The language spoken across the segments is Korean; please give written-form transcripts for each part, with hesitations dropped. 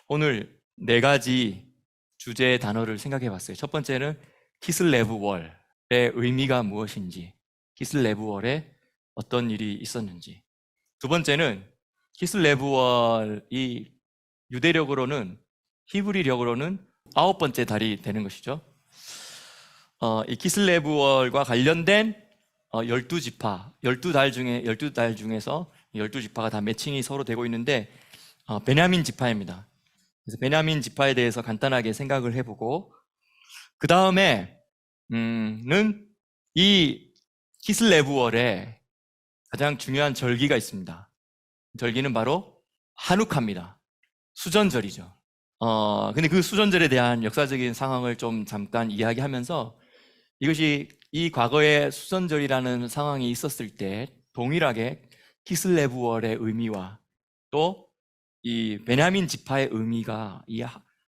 오늘 네 가지 주제의 단어를 생각해 봤어요. 첫 번째는 키슬레브월의 의미가 무엇인지, 키슬레브월에 어떤 일이 있었는지. 두 번째는 키슬레브월이 유대력으로는, 히브리력으로는 아홉 번째 달이 되는 것이죠. 이 키슬레브월과 관련된 12지파, 12달 중에서 12지파가 다 매칭이 서로 되고 있는데, 베냐민 지파입니다. 그래서 베냐민 지파에 대해서 간단하게 생각을 해보고, 그 다음에, 이 키슬레브월에 가장 중요한 절기가 있습니다. 절기는 바로 하누카입니다. 수전절이죠. 근데 그 수전절에 대한 역사적인 상황을 좀 잠깐 이야기하면서 이것이 이 과거에 수전절이라는 상황이 있었을 때 동일하게 키슬레브월의 의미와 또 이 베냐민 지파의 의미가 이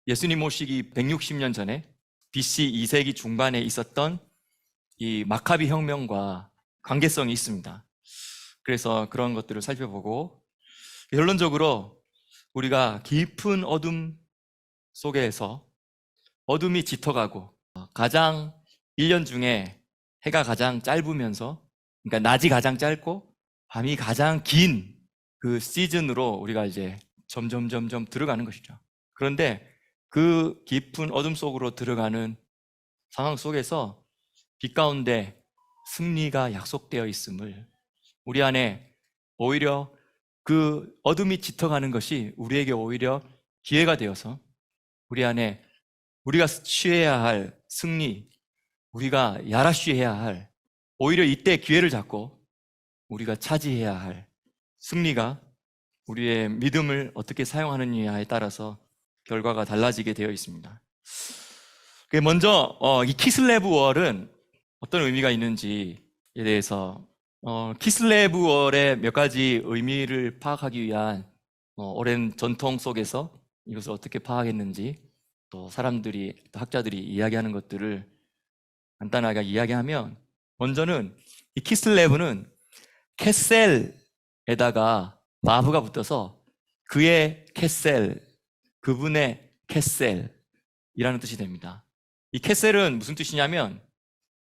예수님 오시기 160년 전에 BC 2세기 중반에 있었던 이 마카비 혁명과 관계성이 있습니다. 그래서 그런 것들을 살펴보고 결론적으로 우리가 깊은 어둠 속에서 어둠이 짙어가고 가장 1년 중에 해가 가장 짧으면서, 그러니까 낮이 가장 짧고 밤이 가장 긴 그 시즌으로 우리가 이제 점점 들어가는 것이죠. 그런데 그 깊은 어둠 속으로 들어가는 상황 속에서 빛 가운데 승리가 약속되어 있음을, 우리 안에 오히려 그 어둠이 짙어가는 것이 우리에게 오히려 기회가 되어서 우리 안에 우리가 취해야 할 승리, 우리가 야라쉬해야 할, 오히려 이때 기회를 잡고 우리가 차지해야 할 승리가 우리의 믿음을 어떻게 사용하느냐에 따라서 결과가 달라지게 되어 있습니다. 먼저 이 키슬레브월은 어떤 의미가 있는지에 대해서 키슬레브월의 몇 가지 의미를 파악하기 위한 오랜 전통 속에서 이것을 어떻게 파악했는지, 또 사람들이, 또 학자들이 이야기하는 것들을 간단하게 이야기하면, 먼저는 이 키슬레브는 캐셀에다가 마브가 붙어서 그의 캐셀, 그분의 캐셀이라는 뜻이 됩니다. 이 캐셀은 무슨 뜻이냐면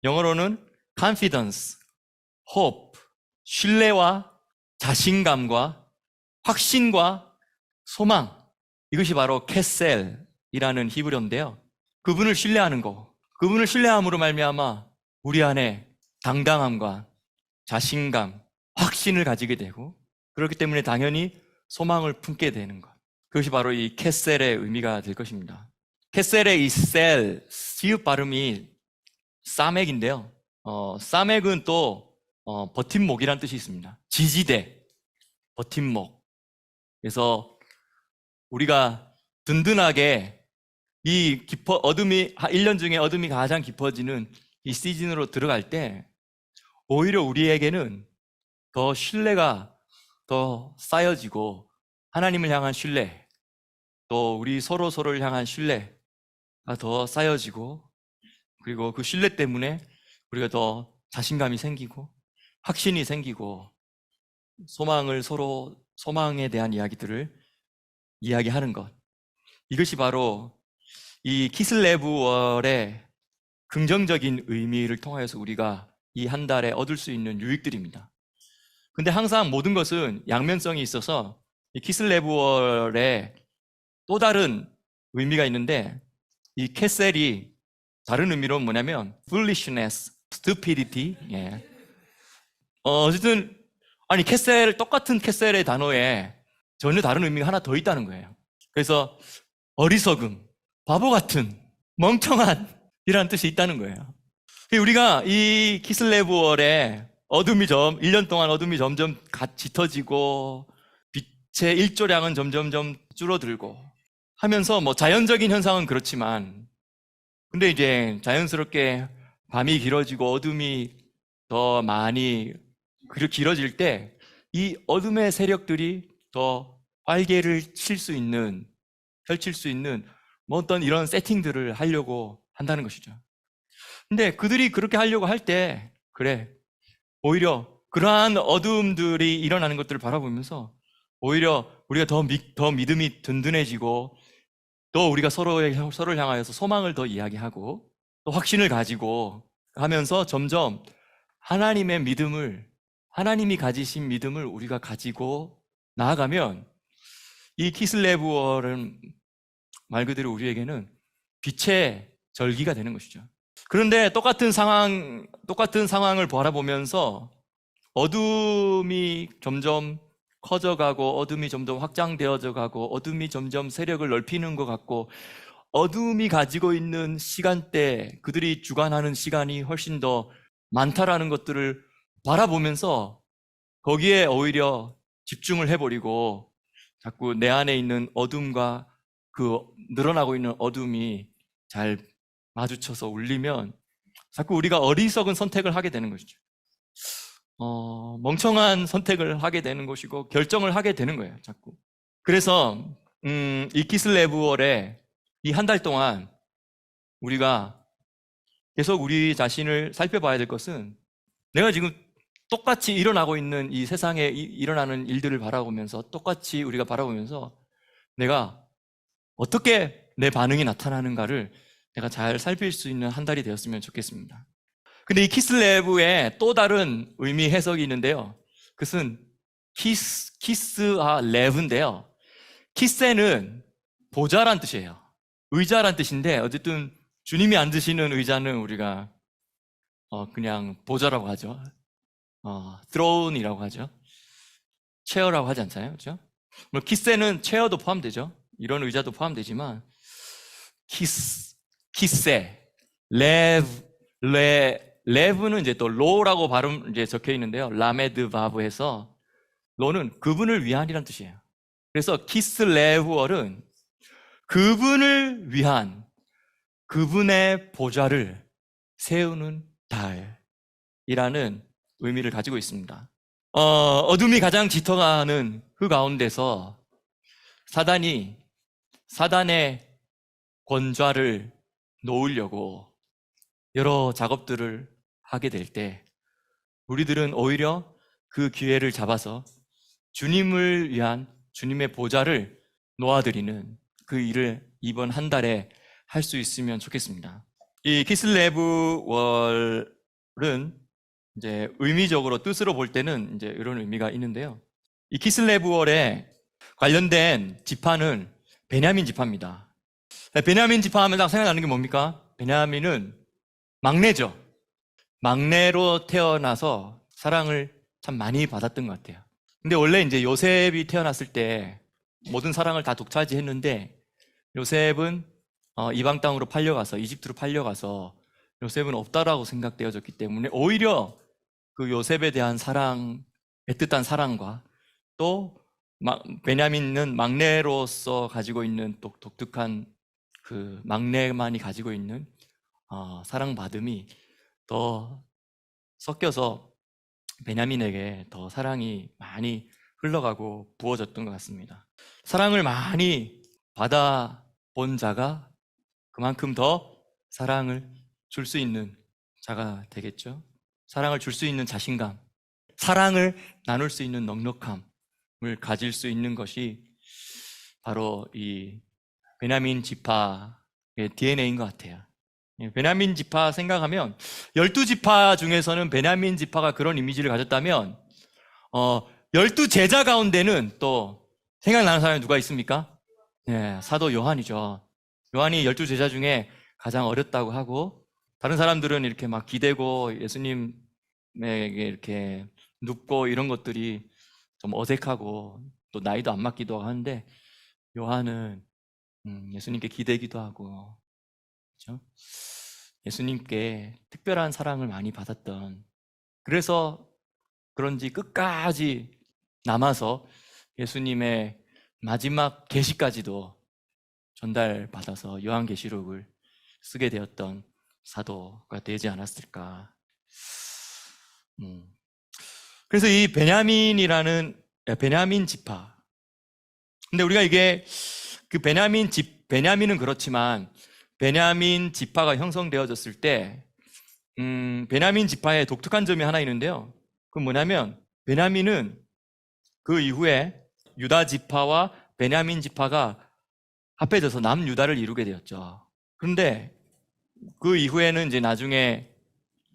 영어로는 confidence, hope, 신뢰와 자신감과 확신과 소망, 이것이 바로 캐셀이라는 히브리어인데요. 그분을 신뢰하는 거, 그분을 신뢰함으로 말미암아 우리 안에 당당함과 자신감, 확신을 가지게 되고, 그렇기 때문에 당연히 소망을 품게 되는 것, 그것이 바로 이 캐셀의 의미가 될 것입니다. 캐셀의 이 셀, 시읒 발음이 사맥인데요. 사맥은 또 버팀목이라는 뜻이 있습니다. 지지대, 버팀목. 그래서 우리가 든든하게 이 어둠이 1년 중에 어둠이 가장 깊어지는 이 시즌으로 들어갈 때 오히려 우리에게는 더 신뢰가 더 쌓여지고, 하나님을 향한 신뢰, 또 우리 서로를 향한 신뢰가 더 쌓여지고, 그리고 그 신뢰 때문에 우리가 더 자신감이 생기고 확신이 생기고 소망에 대한 이야기들을 이야기하는 것, 이것이 바로 이 키슬레브월의 긍정적인 의미를 통하여서 우리가 이 한 달에 얻을 수 있는 유익들입니다. 근데 항상 모든 것은 양면성이 있어서 이 키슬레브월에 또 다른 의미가 있는데, 이 캐셀이 다른 의미로 뭐냐면 foolishness, stupidity. 예. 어쨌든 아니 똑같은 캐셀의 단어에 전혀 다른 의미가 하나 더 있다는 거예요. 그래서 어리석음, 바보 같은, 멍청한 이라는 뜻이 있다는 거예요. 우리가 이 키슬레브월에 1년 동안 어둠이 점점 짙어지고 빛의 일조량은 점점 줄어들고 하면서 자연적인 현상은 그렇지만, 근데 이제 자연스럽게 밤이 길어지고 어둠이 더 많이 길어질 때 이 어둠의 세력들이 더 활개를 펼칠 수 있는 어떤 이런 세팅들을 하려고 한다는 것이죠. 근데 그들이 그렇게 하려고 할 때, 그래, 오히려 그러한 어둠들이 일어나는 것들을 바라보면서 오히려 우리가 더 믿음이 든든해지고 또 우리가 서로를 향하여서 소망을 더 이야기하고 또 확신을 가지고 하면서 점점 하나님이 가지신 믿음을 우리가 가지고 나아가면 이 키슬레브월은 말 그대로 우리에게는 빛의 절기가 되는 것이죠. 그런데 똑같은 상황을 바라보면서 어둠이 점점 커져가고 어둠이 점점 확장되어져 가고 어둠이 점점 세력을 넓히는 것 같고 어둠이 가지고 있는 시간대, 그들이 주관하는 시간이 훨씬 더 많다라는 것들을 바라보면서 거기에 오히려 집중을 해버리고 자꾸 내 안에 있는 어둠과 그 늘어나고 있는 어둠이 잘 마주쳐서 울리면 자꾸 우리가 어리석은 선택을 하게 되는 것이죠. 멍청한 선택을 하게 되는 것이고 결정을 하게 되는 거예요, 자꾸. 그래서 이 키슬레브월에 이 한 달 동안 우리가 계속 우리 자신을 살펴봐야 될 것은 내가 지금 똑같이 일어나고 있는 이 세상에 일어나는 일들을 바라보면서 똑같이 우리가 바라보면서 내가 어떻게 내 반응이 나타나는가를 내가 잘 살필 수 있는 한 달이 되었으면 좋겠습니다. 근데 이 키슬레브의 또 다른 의미 해석이 있는데요. 그것은 키스아 레브인데요. 키세는 보좌란 뜻이에요. 의자란 뜻인데 어쨌든 주님이 앉으시는 의자는 우리가 그냥 보좌라고 하죠. throne이라고 하죠. 체어라고 하지 않잖아요, 그렇죠? 키세는 체어도 포함되죠. 이런 의자도 포함되지만 키세, 레브는 이제 또 로라고 발음 이제 적혀 있는데요. 라메드 바브에서 로는 그분을 위한이란 뜻이에요. 그래서 키슬레브월은 그분을 위한 그분의 보좌를 세우는 달이라는 의미를 가지고 있습니다. 어둠이 가장 짙어가는 그 가운데서 사단의 권좌를 놓으려고 여러 작업들을 하게 될 때 우리들은 오히려 그 기회를 잡아서 주님을 위한 주님의 보좌를 놓아드리는 그 일을 이번 한 달에 할 수 있으면 좋겠습니다. 이 키슬레브월은 이제 의미적으로 뜻으로 볼 때는 이제 이런 의미가 있는데요. 이 키슬레브월에 관련된 지파는 베냐민 지파입니다. 베냐민 지파 하면 딱 생각나는 게 뭡니까? 베냐민은 막내죠. 막내로 태어나서 사랑을 참 많이 받았던 것 같아요. 근데 원래 이제 요셉이 태어났을 때 모든 사랑을 다 독차지했는데 요셉은 이방 땅으로 팔려가서 이집트로 팔려가서 요셉은 없다라고 생각되어졌기 때문에 오히려 그 요셉에 대한 사랑, 애틋한 사랑과 또 베냐민은 막내로서 가지고 있는 독특한 그 막내만이 가지고 있는 사랑받음이 더 섞여서 베냐민에게 더 사랑이 많이 흘러가고 부어졌던 것 같습니다. 사랑을 많이 받아본 자가 그만큼 더 사랑을 줄 수 있는 자가 되겠죠. 사랑을 줄 수 있는 자신감, 사랑을 나눌 수 있는 넉넉함을 가질 수 있는 것이 바로 이 베냐민 지파의 DNA인 것 같아요. 베냐민 지파 생각하면 12지파 중에서는 베냐민 지파가 그런 이미지를 가졌다면 12제자 가운데는 또 생각나는 사람이 누가 있습니까? 네, 사도 요한이죠. 요한이 12제자 중에 가장 어렸다고 하고 다른 사람들은 이렇게 막 기대고 예수님에게 이렇게 눕고 이런 것들이 좀 어색하고 또 나이도 안 맞기도 하는데 요한은 예수님께 기대기도 하고 그렇죠? 예수님께 특별한 사랑을 많이 받았던, 그래서 그런지 끝까지 남아서 예수님의 마지막 계시까지도 전달받아서 요한계시록을 쓰게 되었던 사도가 되지 않았을까. 그래서 이 베냐민 지파, 근데 우리가 이게 그 베냐민은 그렇지만 베냐민 지파가 형성되어졌을 때 베냐민 지파의 독특한 점이 하나 있는데요. 그건 뭐냐면 베냐민은 그 이후에 유다 지파와 베냐민 지파가 합해져서 남유다를 이루게 되었죠. 그런데 그 이후에는 이제 나중에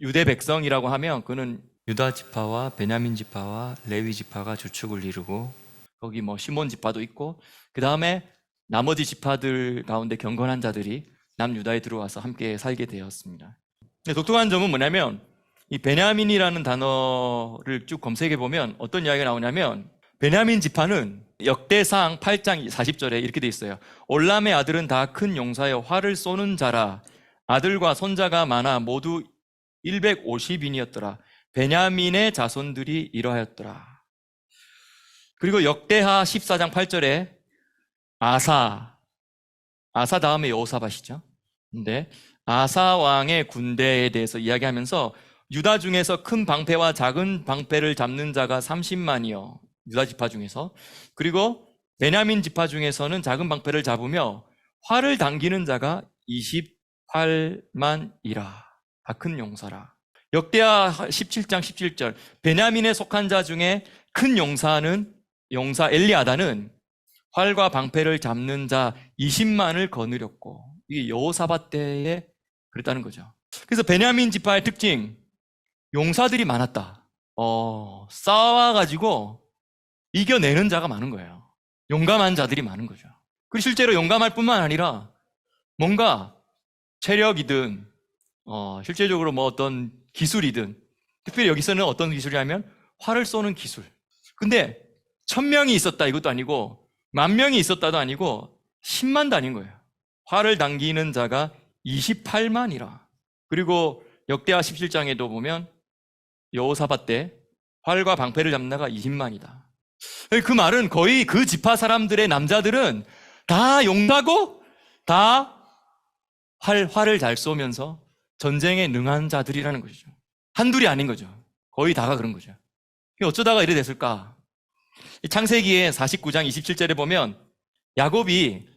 유대 백성이라고 하면 그는 유다 지파와 베냐민 지파와 레위 지파가 주축을 이루고 거기 뭐 시몬 지파도 있고 그 다음에 나머지 지파들 가운데 경건한 자들이 남유다에 들어와서 함께 살게 되었습니다. 근데 독특한 점은 뭐냐면 이 베냐민이라는 단어를 쭉 검색해 보면 어떤 이야기가 나오냐면 베냐민 지파는 역대상 8장 40절에 이렇게 돼 있어요. 올람의 아들은 다 큰 용사여 활을 쏘는 자라. 아들과 손자가 많아 모두 150인이었더라. 베냐민의 자손들이 이러하였더라. 그리고 역대하 14장 8절에 아사 다음에 여호사밧이죠. 근데 아사 왕의 군대에 대해서 이야기하면서 유다 중에서 큰 방패와 작은 방패를 잡는 자가 30만이요. 유다 지파 중에서. 그리고 베냐민 지파 중에서는 작은 방패를 잡으며 활을 당기는 자가 28만이라. 다 큰 용사라. 역대하 17장 17절 베냐민에 속한 자 중에 큰 용사 엘리아다는 활과 방패를 잡는 자 20만을 거느렸고 이게 여호사밧 때에 그랬다는 거죠. 그래서 베냐민 지파의 특징 용사들이 많았다. 싸워가지고 이겨내는 자가 많은 거예요. 용감한 자들이 많은 거죠. 그리고 실제로 용감할 뿐만 아니라 뭔가 체력이든 실제적으로 뭐 어떤 기술이든 특별히 여기서는 어떤 기술이냐면 활을 쏘는 기술. 근데 1000명이 있었다 이것도 아니고 10,000명이 있었다도 아니고 10만 단인 거예요. 활을 당기는 자가 28만이라. 그리고 역대하 17장에도 보면 여호사밧 때 활과 방패를 잡는 자가 20만이다. 그 말은 거의 그 지파 사람들의 남자들은 다 용사고 다 활을 잘 쏘면서 전쟁에 능한 자들이라는 것이죠. 한둘이 아닌 거죠. 거의 다가 그런 거죠. 어쩌다가 이래 됐을까? 창세기의 49장 27절에 보면 야곱이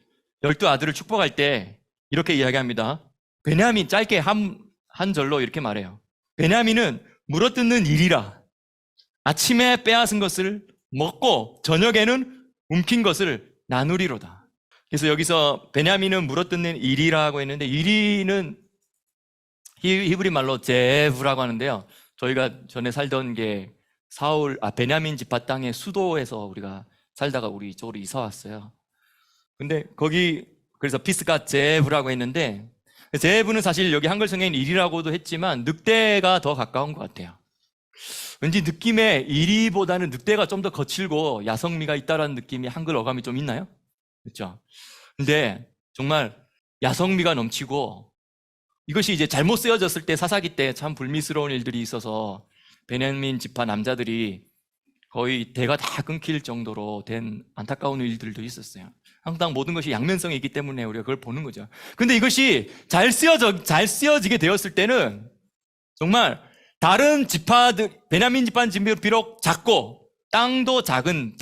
12아들을 축복할 때 이렇게 이야기합니다. 베냐민 짧게 한 절로 이렇게 말해요. 베냐민은 물어뜯는 일이라. 아침에 빼앗은 것을 먹고 저녁에는 움킨 것을 나누리로다. 그래서 여기서 베냐민은 물어뜯는 일이라고 했는데 일이는 히브리 말로 제브라고 하는데요. 저희가 전에 살던 게 베냐민 지파 땅의 수도에서 우리가 살다가 우리 이쪽으로 이사 왔어요. 근데 거기 그래서 피스가 제브라고 했는데 제브는 사실 여기 한글 성에는 일이라고도 했지만 늑대가 더 가까운 것 같아요. 왠지 느낌에 일이보다는 늑대가 좀 더 거칠고 야성미가 있다라는 느낌이 한글 어감이 좀 있나요? 그렇죠? 근데 정말 야성미가 넘치고 이것이 이제 잘못 쓰여졌을 때 사사기 때 참 불미스러운 일들이 있어서 베냐민 지파 남자들이 거의 대가 다 끊길 정도로 된 안타까운 일들도 있었어요. 항상 모든 것이 양면성이 있기 때문에 우리가 그걸 보는 거죠. 근데 이것이 잘 쓰여지게 되었을 때는 정말 다른 지파들, 베냐민 지파는 비록 작고 땅도 작은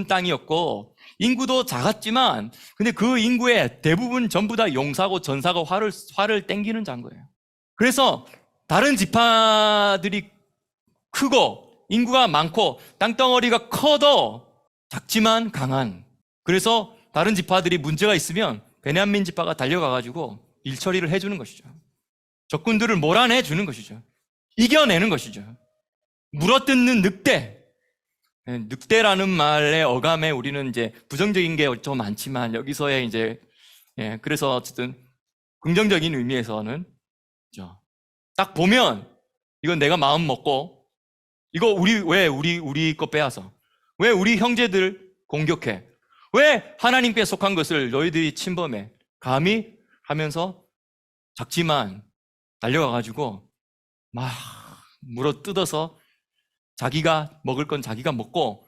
땅이었고 인구도 작았지만 근데 그 인구의 대부분 전부 다 용사고 전사고 활을 땡기는 자인 거예요. 그래서 다른 지파들이 크고 인구가 많고 땅덩어리가 커도 작지만 강한, 그래서 다른 지파들이 문제가 있으면 베냐민 지파가 달려가가지고 일 처리를 해주는 것이죠. 적군들을 몰아내주는 것이죠. 이겨내는 것이죠. 물어뜯는 늑대. 늑대라는 말의 어감에 우리는 이제 부정적인 게 좀 많지만 여기서의 이제 그래서 어쨌든 긍정적인 의미에서는 딱 보면 이건 내가 마음 먹고 이거 왜 우리 거 빼앗아? 왜 우리 형제들 공격해? 왜 하나님께 속한 것을 너희들이 침범해? 감히 하면서 작지만 달려가가지고 막 물어뜯어서 자기가 먹을 건 자기가 먹고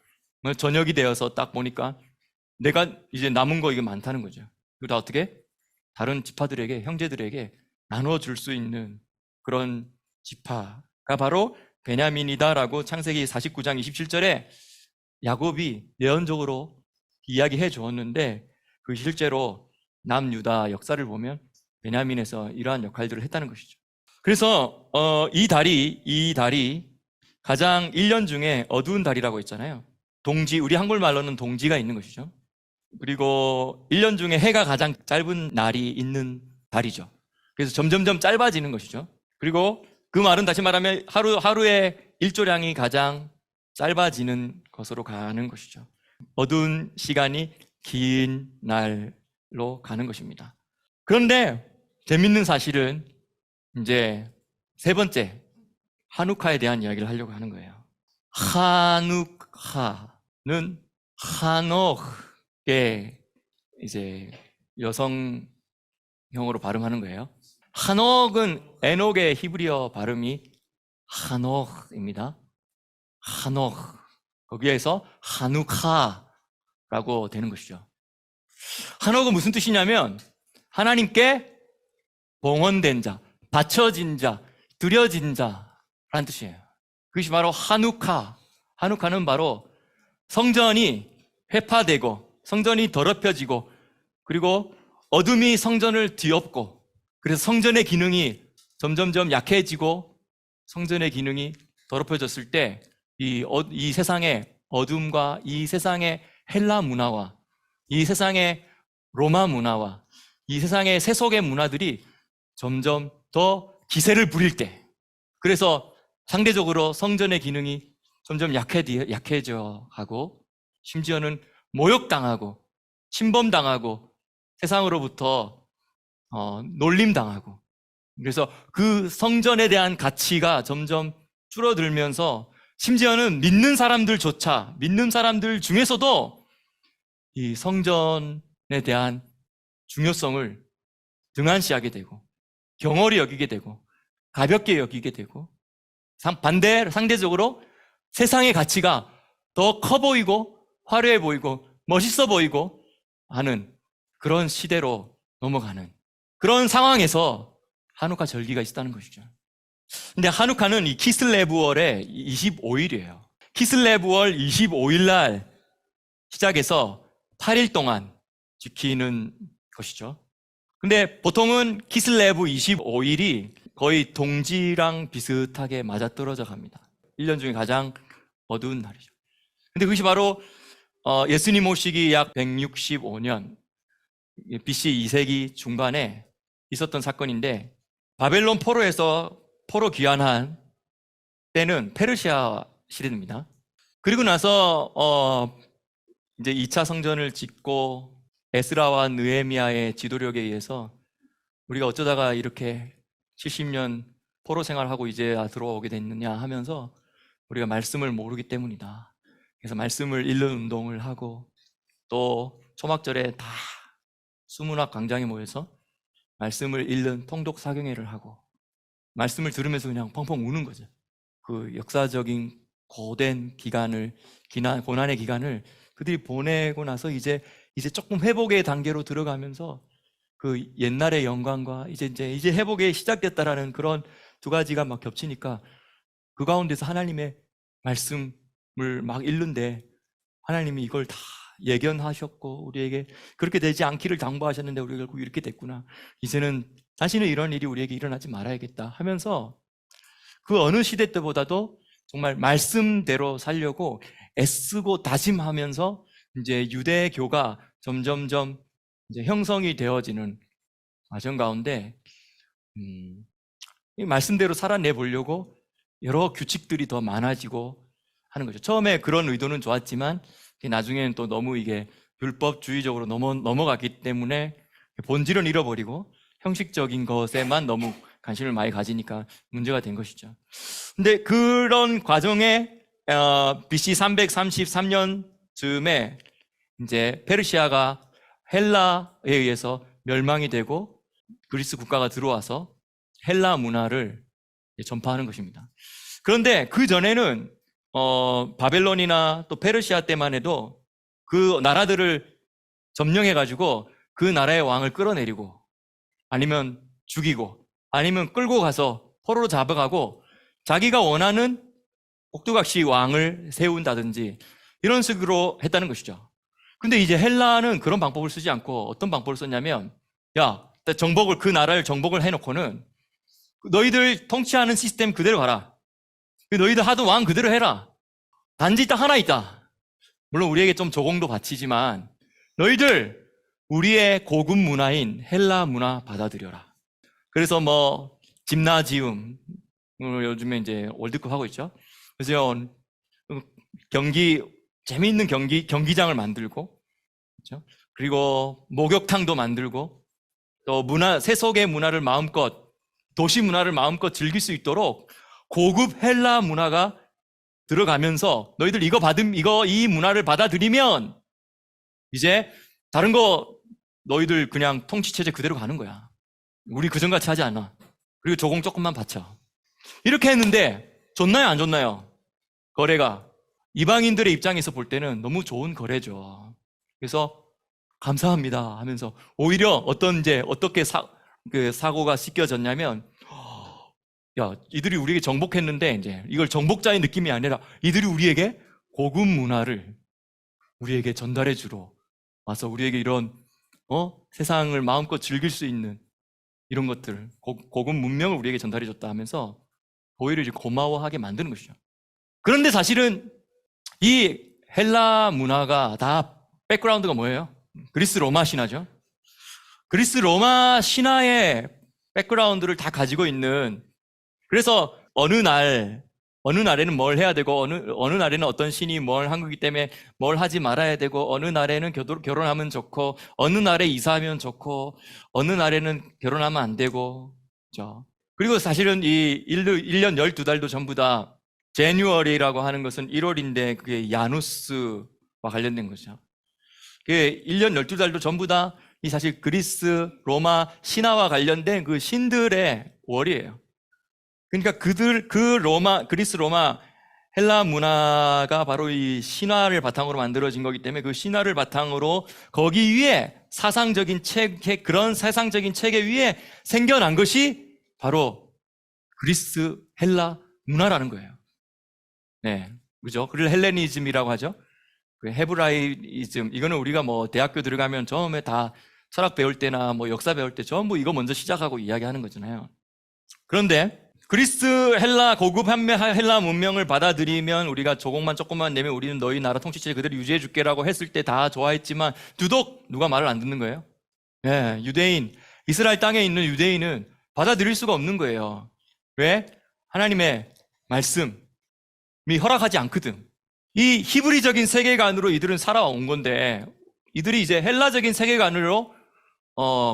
저녁이 되어서 딱 보니까 내가 이제 남은 거 이게 많다는 거죠. 그리고 다 어떻게? 다른 지파들에게, 형제들에게 나눠줄 수 있는 그런 지파가 바로 베냐민이다라고 창세기 49장 27절에 야곱이 예언적으로 이야기해 주었는데 그 실제로 남유다 역사를 보면 베냐민에서 이러한 역할들을 했다는 것이죠. 그래서 이 달이 가장 1년 중에 어두운 달이라고 했잖아요. 동지, 우리 한국말로는 동지가 있는 것이죠. 그리고 1년 중에 해가 가장 짧은 날이 있는 달이죠. 그래서 점점점 짧아지는 것이죠. 그리고 그 말은 다시 말하면 하루의 일조량이 가장 짧아지는 것으로 가는 것이죠. 어두운 시간이 긴 날로 가는 것입니다. 그런데 재밌는 사실은 이제 세 번째, 하누카에 대한 이야기를 하려고 하는 거예요. 하누카는 하녹의 이제 여성형으로 발음하는 거예요. 하녹은 에녹의 히브리어 발음이 하녹입니다. 하녹. 거기에서 하누카라고 되는 것이죠. 하녹은 무슨 뜻이냐면 하나님께 봉헌된 자, 바쳐진 자, 드려진 자라는 뜻이에요. 그것이 바로 하누카. 하누카는 바로 성전이 회파되고 성전이 더럽혀지고 그리고 어둠이 성전을 뒤엎고 그래서 성전의 기능이 점점점 약해지고 성전의 기능이 더럽혀졌을 때 이 세상의 어둠과 이 세상의 헬라 문화와 이 세상의 로마 문화와 이 세상의 세속의 문화들이 점점 더 기세를 부릴 때 그래서 상대적으로 성전의 기능이 점점 약해져 가고 심지어는 모욕당하고 침범당하고 세상으로부터 놀림당하고 그래서 그 성전에 대한 가치가 점점 줄어들면서 심지어는 믿는 사람들 중에서도 이 성전에 대한 중요성을 등한시하게 되고 경홀히 여기게 되고 가볍게 여기게 되고 상대적으로 세상의 가치가 더 커 보이고 화려해 보이고 멋있어 보이고 하는 그런 시대로 넘어가는 그런 상황에서 하누카 절기가 있었다는 것이죠. 근데 하누카는 이 키슬레브월의 25일이에요. 키슬레브월 25일 날 시작해서 8일 동안 지키는 것이죠. 근데 보통은 키슬레브 25일이 거의 동지랑 비슷하게 맞아떨어져 갑니다. 1년 중에 가장 어두운 날이죠. 근데 그것이 바로 예수님 오시기 약 165년 BC 2세기 중반에 있었던 사건인데 바벨론 포로에서 포로 귀환한 때는 페르시아 시대입니다. 그리고 나서 이제 2차 성전을 짓고 에스라와 느헤미야의 지도력에 의해서 우리가 어쩌다가 이렇게 70년 포로 생활하고 이제 들어오게 됐느냐 하면서 우리가 말씀을 모르기 때문이다. 그래서 말씀을 읽는 운동을 하고 또 초막절에 다 수문학 광장에 모여서 말씀을 읽는 통독 사경회를 하고 말씀을 들으면서 그냥 펑펑 우는 거죠. 그 역사적인 고된 고난의 기간을 그들이 보내고 나서 이제 조금 회복의 단계로 들어가면서 그 옛날의 영광과 이제 회복이 시작됐다라는 그런 두 가지가 막 겹치니까 그 가운데서 하나님의 말씀을 막 읽는데 하나님이 이걸 다 예견하셨고 우리에게 그렇게 되지 않기를 당부하셨는데 우리가 결국 이렇게 됐구나. 이제는 다시는 이런 일이 우리에게 일어나지 말아야겠다 하면서 그 어느 시대 때보다도 정말 말씀대로 살려고 애쓰고 다짐하면서 이제 유대교가 점점점 이제 형성이 되어지는 과정 가운데 이 말씀대로 살아내 보려고 여러 규칙들이 더 많아지고 하는 거죠. 처음에 그런 의도는 좋았지만 나중에는 또 너무 이게 율법주의적으로 넘어갔기 때문에 본질은 잃어버리고 형식적인 것에만 너무 관심을 많이 가지니까 문제가 된 것이죠. 근데 그런 과정에 BC 333년쯤에 이제 페르시아가 헬라에 의해서 멸망이 되고 그리스 국가가 들어와서 헬라 문화를 전파하는 것입니다. 그런데 그 전에는 바벨론이나 또 페르시아 때만 해도 그 나라들을 점령해가지고 그 나라의 왕을 끌어내리고 아니면 죽이고 아니면 끌고 가서 포로로 잡아가고 자기가 원하는 꼭두각시 왕을 세운다든지 이런 식으로 했다는 것이죠. 근데 이제 헬라는 그런 방법을 쓰지 않고 어떤 방법을 썼냐면 그 나라를 정복을 해놓고는 너희들 통치하는 시스템 그대로 가라. 너희들 하던 왕 그대로 해라. 단지 딱 하나 있다. 물론 우리에게 좀 조공도 바치지만 너희들 우리의 고급 문화인 헬라 문화 받아들여라. 그래서 뭐 짐나지움, 요즘에 이제 월드컵 하고 있죠. 그래서 재미있는 경기장을 만들고, 그렇죠? 그리고 목욕탕도 만들고, 또 세속의 문화를 마음껏, 도시 문화를 마음껏 즐길 수 있도록 고급 헬라 문화가 들어가면서 너희들 이 문화를 받아들이면 이제 다른 거 너희들 그냥 통치체제 그대로 가는 거야. 우리 그전같이 하지 않아. 그리고 조공 조금만 바쳐. 이렇게 했는데 좋나요, 안 좋나요? 거래가 이방인들의 입장에서 볼 때는 너무 좋은 거래죠. 그래서 감사합니다 하면서 오히려 어떻게 사고가 씻겨졌냐면, 야, 이들이 우리에게 정복했는데 이제 이걸 정복자의 느낌이 아니라 이들이 우리에게 고급 문화를 우리에게 전달해 주러 와서 우리에게 이런 세상을 마음껏 즐길 수 있는 이런 것들, 고급 문명을 우리에게 전달해 줬다 하면서 오히려 이제 고마워하게 만드는 것이죠. 그런데 사실은 이 헬라 문화가 다 백그라운드가 뭐예요? 그리스 로마 신화죠. 그리스 로마 신화의 백그라운드를 다 가지고 있는, 그래서 어느 날에는 뭘 해야 되고 어느 날에는 어떤 신이 뭘 한 거기 때문에 뭘 하지 말아야 되고, 어느 날에는 결혼하면 좋고, 어느 날에 이사하면 좋고, 어느 날에는 결혼하면 안 되고, 그렇죠? 그리고 사실은 이 1년 12달도 전부 다 제뉴얼이라고 하는 것은 1월인데 그게 야누스와 관련된 거죠. 그게 1년 12달도 전부 다 이 사실 그리스 로마 신화와 관련된 그 신들의 월이에요. 그러니까 그리스 로마 헬라 문화가 바로 이 신화를 바탕으로 만들어진 거기 때문에 그 신화를 바탕으로 거기 위에 그런 사상적인 체계 위에 생겨난 것이 바로 그리스 헬라 문화라는 거예요. 네, 그죠? 그걸 헬레니즘이라고 하죠. 그 헤브라이즘, 이거는 우리가 뭐 대학교 들어가면 처음에 다 철학 배울 때나 뭐 역사 배울 때 전부 이거 먼저 시작하고 이야기하는 거잖아요. 그런데 그리스 고급 헬라 문명을 받아들이면 우리가 조금만 내면 우리는 너희 나라 통치체제 그대로 유지해 줄게라고 했을 때 다 좋아했지만 유독 누가 말을 안 듣는 거예요? 네, 이스라엘 땅에 있는 유대인은 받아들일 수가 없는 거예요. 왜? 하나님의 말씀이 허락하지 않거든. 이 히브리적인 세계관으로 이들은 살아온 건데 이들이 이제 헬라적인 세계관으로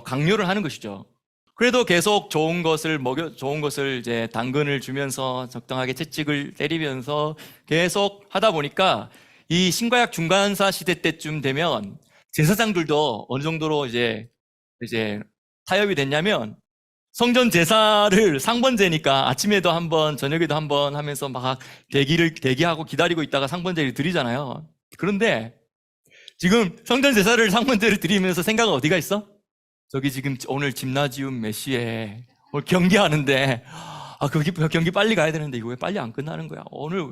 강요를 하는 것이죠. 그래도 계속 좋은 것을 이제 당근을 주면서 적당하게 채찍을 때리면서 계속 하다 보니까 이 신과약 중간사 시대 때쯤 되면 제사장들도 어느 정도로 이제 타협이 됐냐면, 성전 제사를 상번제니까 아침에도 한번 저녁에도 한번 하면서 막 대기하고 기다리고 있다가 상번제를 드리잖아요. 그런데 지금 성전 제사를 상번제를 드리면서 생각은 어디가 있어? 저기 지금 오늘 짐나지움 메시에 경기하는데, 그 경기 빨리 가야 되는데 이거 왜 빨리 안 끝나는 거야? 오늘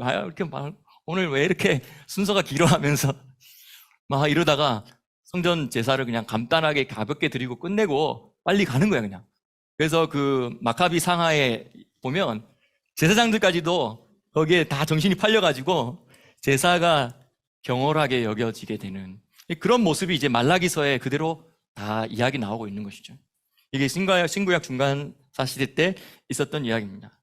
왜 이렇게 순서가 길어 하면서 막 이러다가 성전 제사를 그냥 간단하게 가볍게 드리고 끝내고 빨리 가는 거야, 그냥. 그래서 그 마카비 상하에 보면 제사장들까지도 거기에 다 정신이 팔려가지고 제사가 경홀하게 여겨지게 되는 그런 모습이 이제 말라기서에 그대로 다 이야기 나오고 있는 것이죠. 이게 신구약 중간사 시대 때 있었던 이야기입니다.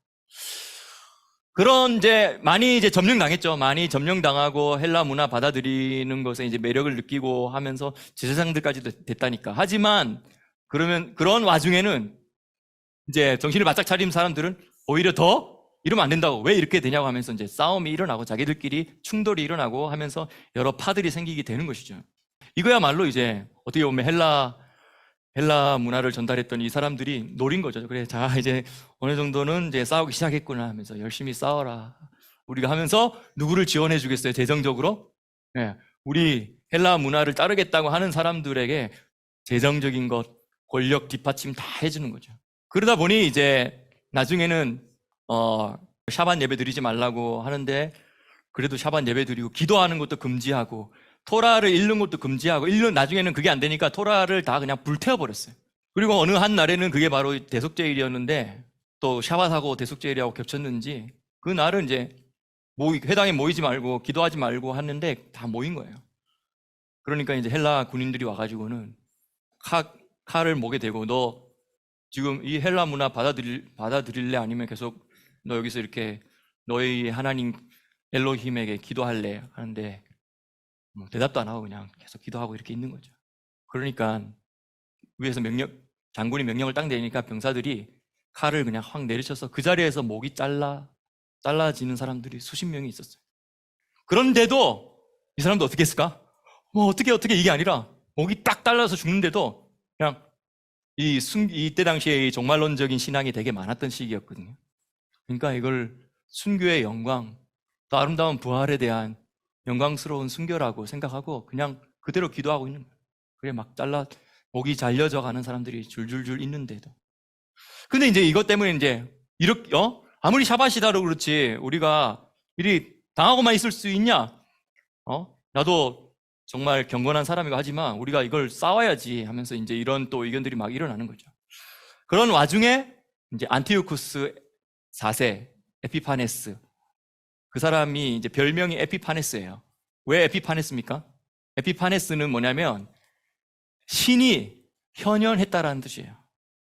많이 점령당했죠. 많이 점령당하고 헬라 문화 받아들이는 것에 이제 매력을 느끼고 하면서 제사장들까지도 됐다니까. 하지만 그런 와중에는 이제 정신을 바짝 차린 사람들은 오히려 더 이러면 안 된다고, 왜 이렇게 되냐고 하면서 이제 싸움이 일어나고 자기들끼리 충돌이 일어나고 하면서 여러 파들이 생기게 되는 것이죠. 이거야말로 이제 어떻게 보면 헬라 문화를 전달했던 이 사람들이 노린 거죠. 그래, 자, 이제 어느 정도는 이제 싸우기 시작했구나 하면서 열심히 싸워라. 우리가 하면서 누구를 지원해 주겠어요? 재정적으로? 네, 우리 헬라 문화를 따르겠다고 하는 사람들에게 재정적인 것, 권력 뒷받침 다 해주는 거죠. 그러다 보니 이제 나중에는 샤반 예배 드리지 말라고 하는데 그래도 샤반 예배 드리고 기도하는 것도 금지하고 토라를 읽는 것도 금지하고 나중에는 그게 안 되니까 토라를 다 그냥 불태워버렸어요. 그리고 어느 한 날에는 그게 바로 대속죄일이었는데 또 샤밧하고 대속죄일하고 겹쳤는지 그 날은 이제 회당에 모이지 말고 기도하지 말고 하는데 다 모인 거예요. 그러니까 이제 헬라 군인들이 와가지고는 칼을 목에 대고 너 지금 이 헬라 문화 받아들일래? 아니면 계속 너 여기서 이렇게 너희 하나님 엘로힘에게 기도할래? 하는데 뭐 대답도 안 하고 그냥 계속 기도하고 이렇게 있는 거죠. 그러니까 위에서 장군이 명령을 딱 내니까 병사들이 칼을 그냥 확 내리쳐서 그 자리에서 목이 잘라지는 사람들이 수십 명이 있었어요. 그런데도 이 사람도 어떻게 했을까? 뭐 어떻게 이게 아니라 목이 딱 잘라서 죽는데도 그냥 이때 당시에 종말론적인 신앙이 되게 많았던 시기였거든요. 그러니까 이걸 순교의 영광, 또 아름다운 부활에 대한 영광스러운 순교라고 생각하고 그냥 그대로 기도하고 있는 거예요. 그래 막 목이 잘려져 가는 사람들이 줄줄줄 있는데도. 근데 이제 이것 때문에 이제 이렇게 아무리 샤바시다로 그렇지 우리가 이리 당하고만 있을 수 있냐? 나도 정말 경건한 사람이고 하지만 우리가 이걸 싸워야지 하면서 이제 이런 또 의견들이 막 일어나는 거죠. 그런 와중에 이제 안티오쿠스 4세 에피파네스, 그 사람이 이제 별명이 에피파네스예요. 왜 에피파네스입니까? 에피파네스는 뭐냐면 신이 현현했다라는 뜻이에요.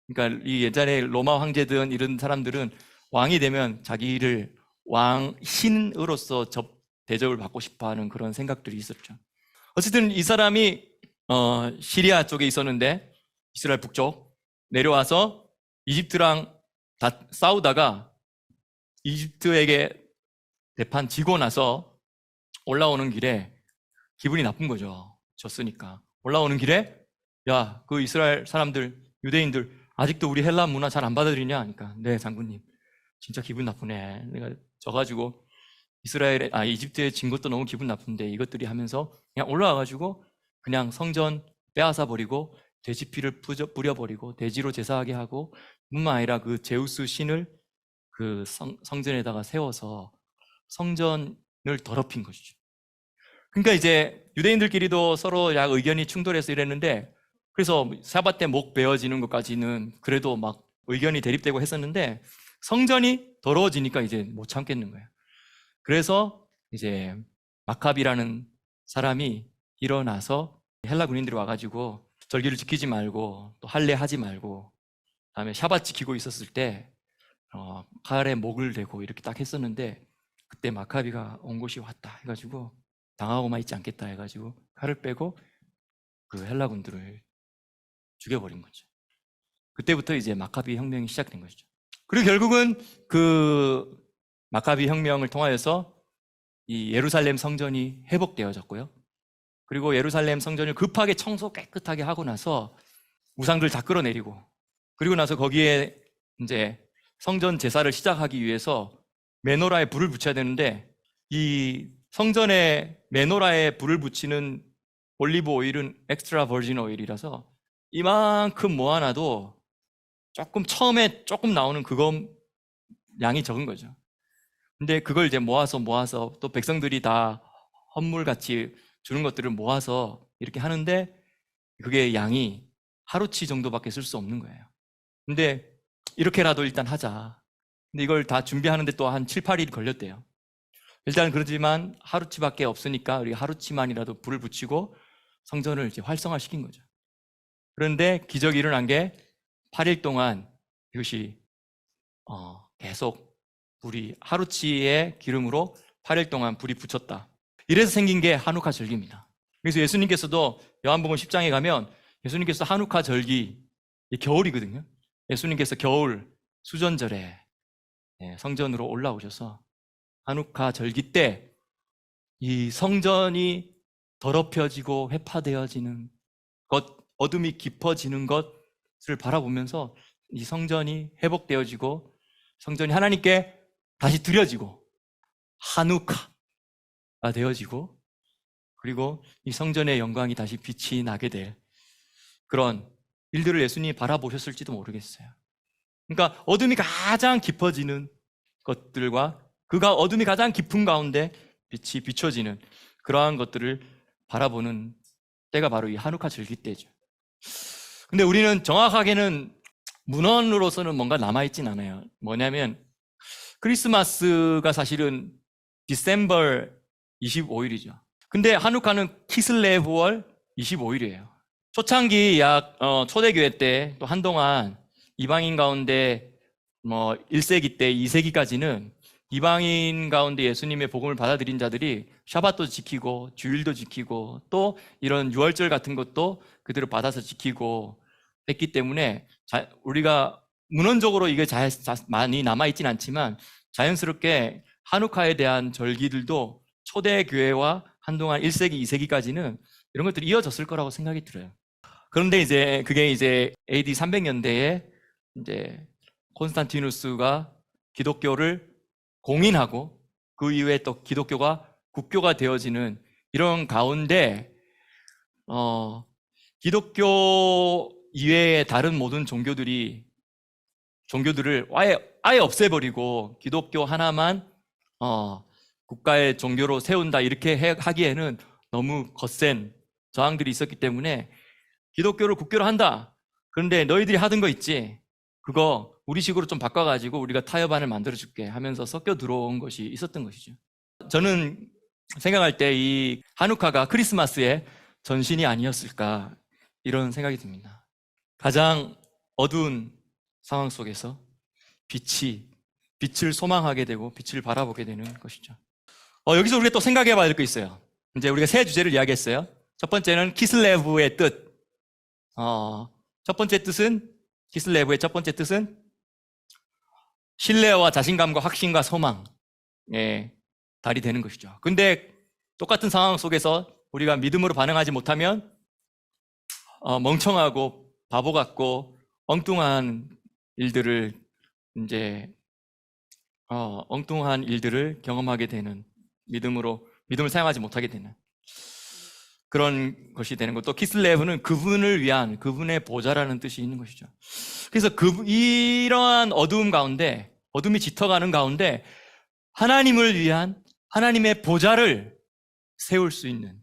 그러니까 이 예전에 로마 황제든 이런 사람들은 왕이 되면 자기를 신으로서 대접을 받고 싶어하는 그런 생각들이 있었죠. 어쨌든 이 사람이 시리아 쪽에 있었는데 이스라엘 북쪽 내려와서 이집트랑 다 싸우다가 이집트에게 대판 지고 나서 올라오는 길에 기분이 나쁜 거죠. 졌으니까. 올라오는 길에 야, 그 이스라엘 사람들, 유대인들 아직도 우리 헬라 문화 잘 안 받아들이냐? 하니까 네, 장군님. 진짜 기분 나쁘네. 내가 져가지고 이집트에 진 것도 너무 기분 나쁜데 이것들이 하면서 그냥 올라와가지고 그냥 성전 빼앗아 버리고 돼지 피를 뿌려버리고 돼지로 제사하게 하고 뿐만 아니라 그 제우스 신을 그 성전에다가 세워서 성전을 더럽힌 것이죠. 그러니까 이제 유대인들끼리도 서로 약 의견이 충돌해서 이랬는데 그래서 사바 때 목 베어지는 것까지는 그래도 막 의견이 대립되고 했었는데 성전이 더러워지니까 이제 못 참겠는 거예요. 그래서 이제 마카비라는 사람이 일어나서 헬라 군인들이 와가지고 절기를 지키지 말고 또 할례하지 말고 다음에 샤밧 지키고 있었을 때 칼에 목을 대고 이렇게 딱 했었는데 그때 마카비가 온 곳이 왔다 해가지고 당하고만 있지 않겠다 해가지고 칼을 빼고 그 헬라 군들을 죽여버린 거죠. 그때부터 이제 마카비 혁명이 시작된 것이죠. 그리고 결국은 그 마카비 혁명을 통하여서 이 예루살렘 성전이 회복되어졌고요. 그리고 예루살렘 성전을 급하게 청소 깨끗하게 하고 나서 우상들 다 끌어내리고 그리고 나서 거기에 이제 성전 제사를 시작하기 위해서 메노라에 불을 붙여야 되는데 이 성전에 메노라에 불을 붙이는 올리브 오일은 엑스트라 버진 오일이라서 이만큼 모아놔도 처음에 조금 나오는 그거 양이 적은 거죠. 근데 그걸 이제 모아서 또 백성들이 다 헌물같이 주는 것들을 모아서 이렇게 하는데 그게 양이 하루치 정도밖에 쓸 수 없는 거예요. 근데 이렇게라도 일단 하자. 근데 이걸 다 준비하는데 또 한 7, 8일 걸렸대요. 일단 그러지만 하루치밖에 없으니까 우리 하루치만이라도 불을 붙이고 성전을 이제 활성화시킨 거죠. 그런데 기적이 일어난 게 8일 동안 이것이 계속 불이 하루치의 기름으로 8일 동안 불이 붙였다. 이래서 생긴 게 하누카 절기입니다. 그래서 예수님께서도 요한복음 10장에 가면 예수님께서 하누카 절기 겨울이거든요. 예수님께서 겨울 수전절에 성전으로 올라오셔서 하누카 절기 때 이 성전이 더럽혀지고 회파되어지는 것, 어둠이 깊어지는 것을 바라보면서 이 성전이 회복되어지고 성전이 하나님께 다시 드려지고 하누카가 되어지고 그리고 이 성전의 영광이 다시 빛이 나게 될 그런 일들을 예수님이 바라보셨을지도 모르겠어요. 그러니까 어둠이 가장 깊어지는 것들과 그가 어둠이 가장 깊은 가운데 빛이 비춰지는 그러한 것들을 바라보는 때가 바로 이 하누카 절기 때죠. 근데 우리는 정확하게는 문헌으로서는 뭔가 남아있진 않아요. 뭐냐면 크리스마스가 사실은 디셈버 25일이죠. 근데 하누카는 키슬레브월 25일이에요. 초창기 초대교회 때 또 한동안 이방인 가운데 1세기 때 2세기까지는 이방인 가운데 예수님의 복음을 받아들인 자들이 샤밧도 지키고 주일도 지키고 또 이런 유월절 같은 것도 그대로 받아서 지키고 했기 때문에 우리가 문헌적으로 이게 많이 남아있진 않지만 자연스럽게 하누카에 대한 절기들도 초대교회와 한동안 1세기, 2세기까지는 이런 것들이 이어졌을 거라고 생각이 들어요. 그런데 그게 AD 300년대에 콘스탄티누스가 기독교를 공인하고 그 이후에 또 기독교가 국교가 되어지는 이런 가운데 기독교 이외의 다른 모든 종교들을 아예 없애버리고 기독교 하나만 국가의 종교로 세운다 이렇게 하기에는 너무 거센 저항들이 있었기 때문에 기독교를 국교로 한다. 그런데 너희들이 하던 거 있지? 그거 우리식으로 좀 바꿔가지고 우리가 타협안을 만들어줄게 하면서 섞여 들어온 것이 있었던 것이죠. 저는 생각할 때 이 하누카가 크리스마스의 전신이 아니었을까 이런 생각이 듭니다. 가장 어두운 상황 속에서 빛을 소망하게 되고 빛을 바라보게 되는 것이죠. 여기서 우리가 또 생각해 봐야 될 거 있어요. 이제 우리가 세 주제를 이야기했어요. 첫 번째는 키슬레브의 뜻. 키슬레브의 첫 번째 뜻은 신뢰와 자신감과 확신과 소망의 달이 되는 것이죠. 근데 똑같은 상황 속에서 우리가 믿음으로 반응하지 못하면 멍청하고 바보 같고 엉뚱한 일들을 경험하게 되는 믿음을 사용하지 못하게 되는 그런 것이 되는 것도 키슬레브는 그분을 위한 그분의 보좌라는 뜻이 있는 것이죠. 그래서 이러한 어둠이 짙어가는 가운데 하나님을 위한 하나님의 보좌를 세울 수 있는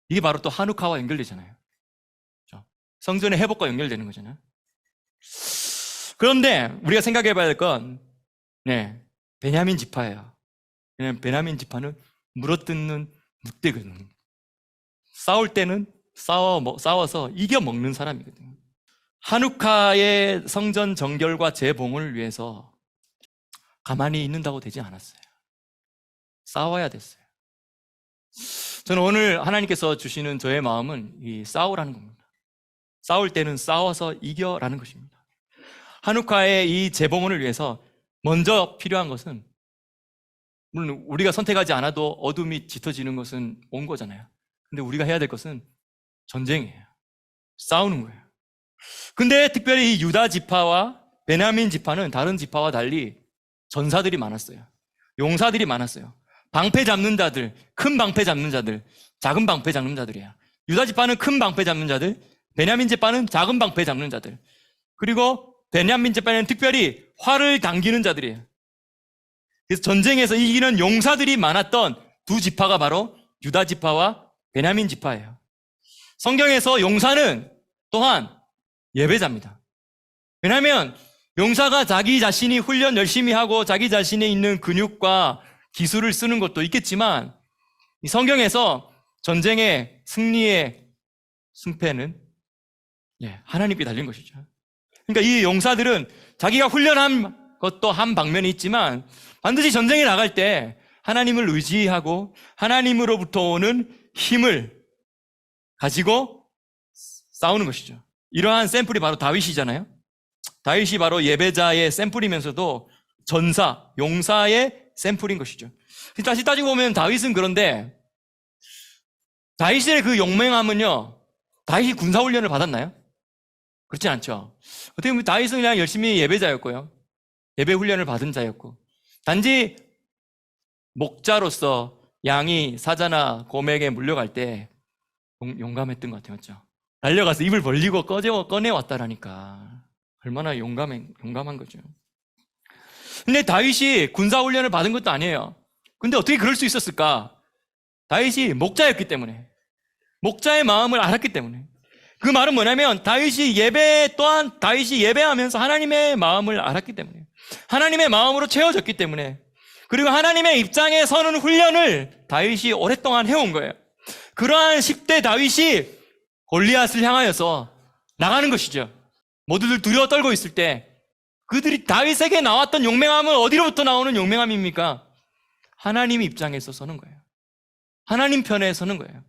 이게 바로 또 하누카와 연결되잖아요. 그렇죠? 성전의 회복과 연결되는 거잖아요. 그런데 우리가 생각해 봐야 될 건 베냐민 지파예요. 왜냐하면 베냐민 지파는 물어뜯는 늑대거든요. 싸울 때는 싸워서 이겨먹는 사람이거든요. 하누카의 성전 정결과 재봉을 위해서 가만히 있는다고 되지 않았어요. 싸워야 됐어요. 저는 오늘 하나님께서 주시는 저의 마음은 이 싸우라는 겁니다. 싸울 때는 싸워서 이겨라는 것입니다. 하누카의 이 재봉헌을 위해서 먼저 필요한 것은 물론 우리가 선택하지 않아도 어둠이 짙어지는 것은 온 거잖아요. 근데 우리가 해야 될 것은 전쟁이에요. 싸우는 거예요. 근데 특별히 이 유다 지파와 베냐민 지파는 다른 지파와 달리 전사들이 많았어요. 용사들이 많았어요. 방패 잡는 자들, 큰 방패 잡는 자들, 작은 방패 잡는 자들이에요. 유다 지파는 큰 방패 잡는 자들, 베냐민 지파는 작은 방패 잡는 자들, 그리고 베냐민 지파는 특별히 활을 당기는 자들이에요. 그래서 전쟁에서 이기는 용사들이 많았던 두 지파가 바로 유다 지파와 베냐민 지파예요. 성경에서 용사는 또한 예배자입니다. 왜냐하면 용사가 자기 자신이 훈련 열심히 하고 자기 자신에 있는 근육과 기술을 쓰는 것도 있겠지만 이 성경에서 전쟁의 승리의 승패는 하나님께 달린 것이죠. 그러니까 이 용사들은 자기가 훈련한 것도 한 방면이 있지만 반드시 전쟁에 나갈 때 하나님을 의지하고 하나님으로부터 오는 힘을 가지고 싸우는 것이죠. 이러한 샘플이 바로 다윗이잖아요. 다윗이 바로 예배자의 샘플이면서도 전사, 용사의 샘플인 것이죠. 다시 따지고 보면 다윗은 그런데 다윗의 그 용맹함은요, 다윗이 군사훈련을 받았나요? 그렇진 않죠. 어떻게 보면 다윗은 그냥 열심히 예배자였고요. 예배훈련을 받은 자였고 단지 목자로서 양이 사자나 곰에게 물려갈 때 용감했던 것 같아요. 맞죠? 달려가서 입을 벌리고 꺼내왔다라니까 얼마나 용감한 거죠. 근데 다윗이 군사훈련을 받은 것도 아니에요. 근데 어떻게 그럴 수 있었을까? 다윗이 목자였기 때문에, 목자의 마음을 알았기 때문에. 그 말은 뭐냐면 다윗이 예배하면서 하나님의 마음을 알았기 때문에, 하나님의 마음으로 채워졌기 때문에, 그리고 하나님의 입장에 서는 훈련을 다윗이 오랫동안 해온 거예요. 그러한 10대 다윗이 골리앗을 향하여서 나가는 것이죠. 모두들 두려워 떨고 있을 때 그들이 다윗에게 나왔던 용맹함은 어디로부터 나오는 용맹함입니까? 하나님 입장에서 서는 거예요. 하나님 편에 서는 거예요.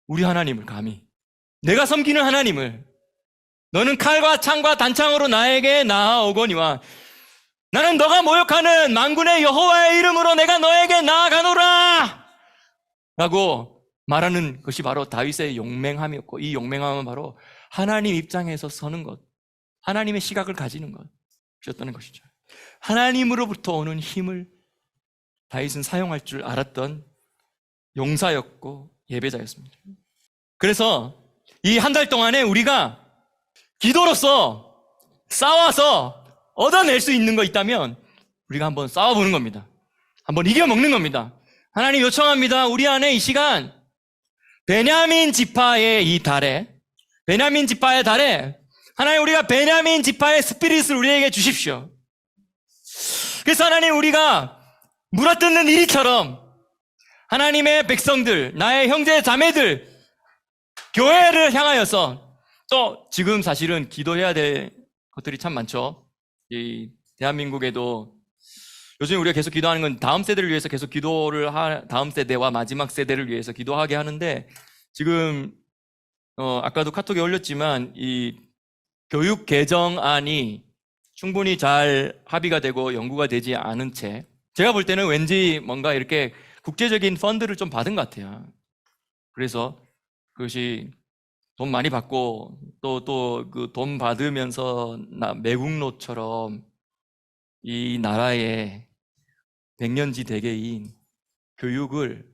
우리 하나님을 감히, 내가 섬기는 하나님을, 너는 칼과 창과 단창으로 나에게 나아오거니와 나는 너가 모욕하는 만군의 여호와의 이름으로 내가 너에게 나아가노라 라고 말하는 것이 바로 다윗의 용맹함이었고, 이 용맹함은 바로 하나님 입장에서 서는 것, 하나님의 시각을 가지는 것이었다는 것이죠. 하나님으로부터 오는 힘을 다윗은 사용할 줄 알았던 용사였고 예배자였습니다. 그래서 이 한 달 동안에 우리가 기도로서 싸워서 얻어낼 수 있는 거 있다면 우리가 한번 싸워보는 겁니다. 한번 이겨먹는 겁니다. 하나님 요청합니다. 우리 안에 이 시간 베냐민 지파의 이 달에, 베냐민 지파의 달에 하나님, 우리가 베냐민 지파의 스피릿을 우리에게 주십시오. 그래서 하나님, 우리가 물어뜯는 이리처럼 하나님의 백성들, 나의 형제 자매들, 교회를 향하여서, 또 지금 사실은 기도해야 될 것들이 참 많죠. 이 대한민국에도 요즘 우리가 계속 기도하는 건 다음 세대를 위해서 계속 기도를 다음 세대와 마지막 세대를 위해서 기도하게 하는데, 지금 아까도 카톡에 올렸지만 이 교육 개정안이 충분히 잘 합의가 되고 연구가 되지 않은 채, 제가 볼 때는 왠지 뭔가 이렇게 국제적인 펀드를 좀 받은 것 같아요. 그래서 그것이 돈 많이 받고 또 그 돈 받으면서 매국노처럼 이 나라의 백년지 대계인 교육을,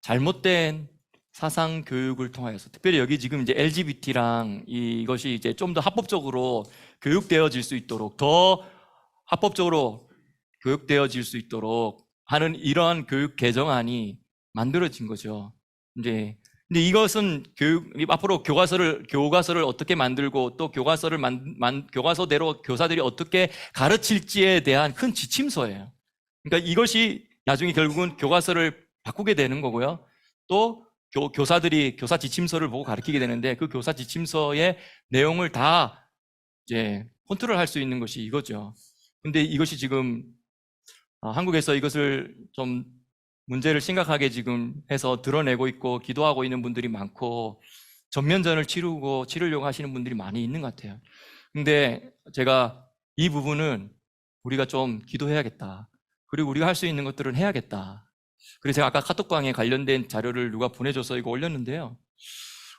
잘못된 사상 교육을 통하여서, 특별히 여기 지금 이제 LGBT랑 이것이 이제 좀 더 합법적으로 교육되어질 수 있도록, 더 합법적으로 교육되어질 수 있도록 하는 이러한 교육 개정안이 만들어진 거죠. 근데 이것은 앞으로 교과서를 어떻게 만들고, 또 교과서대로 교사들이 어떻게 가르칠지에 대한 큰 지침서예요. 그러니까 이것이 나중에 결국은 교과서를 바꾸게 되는 거고요. 또 교사들이 교사 지침서를 보고 가르치게 되는데, 그 교사 지침서의 내용을 다 이제 컨트롤할 수 있는 것이 이거죠. 근데 이것이 지금 한국에서 이것을 좀 문제를 심각하게 지금 해서 드러내고 있고 기도하고 있는 분들이 많고, 전면전을 치르려고 하시는 분들이 많이 있는 것 같아요. 근데 제가 이 부분은 우리가 좀 기도해야겠다. 그리고 우리가 할 수 있는 것들은 해야겠다. 그래서 제가 아까 카톡방에 관련된 자료를 누가 보내줘서 이거 올렸는데요.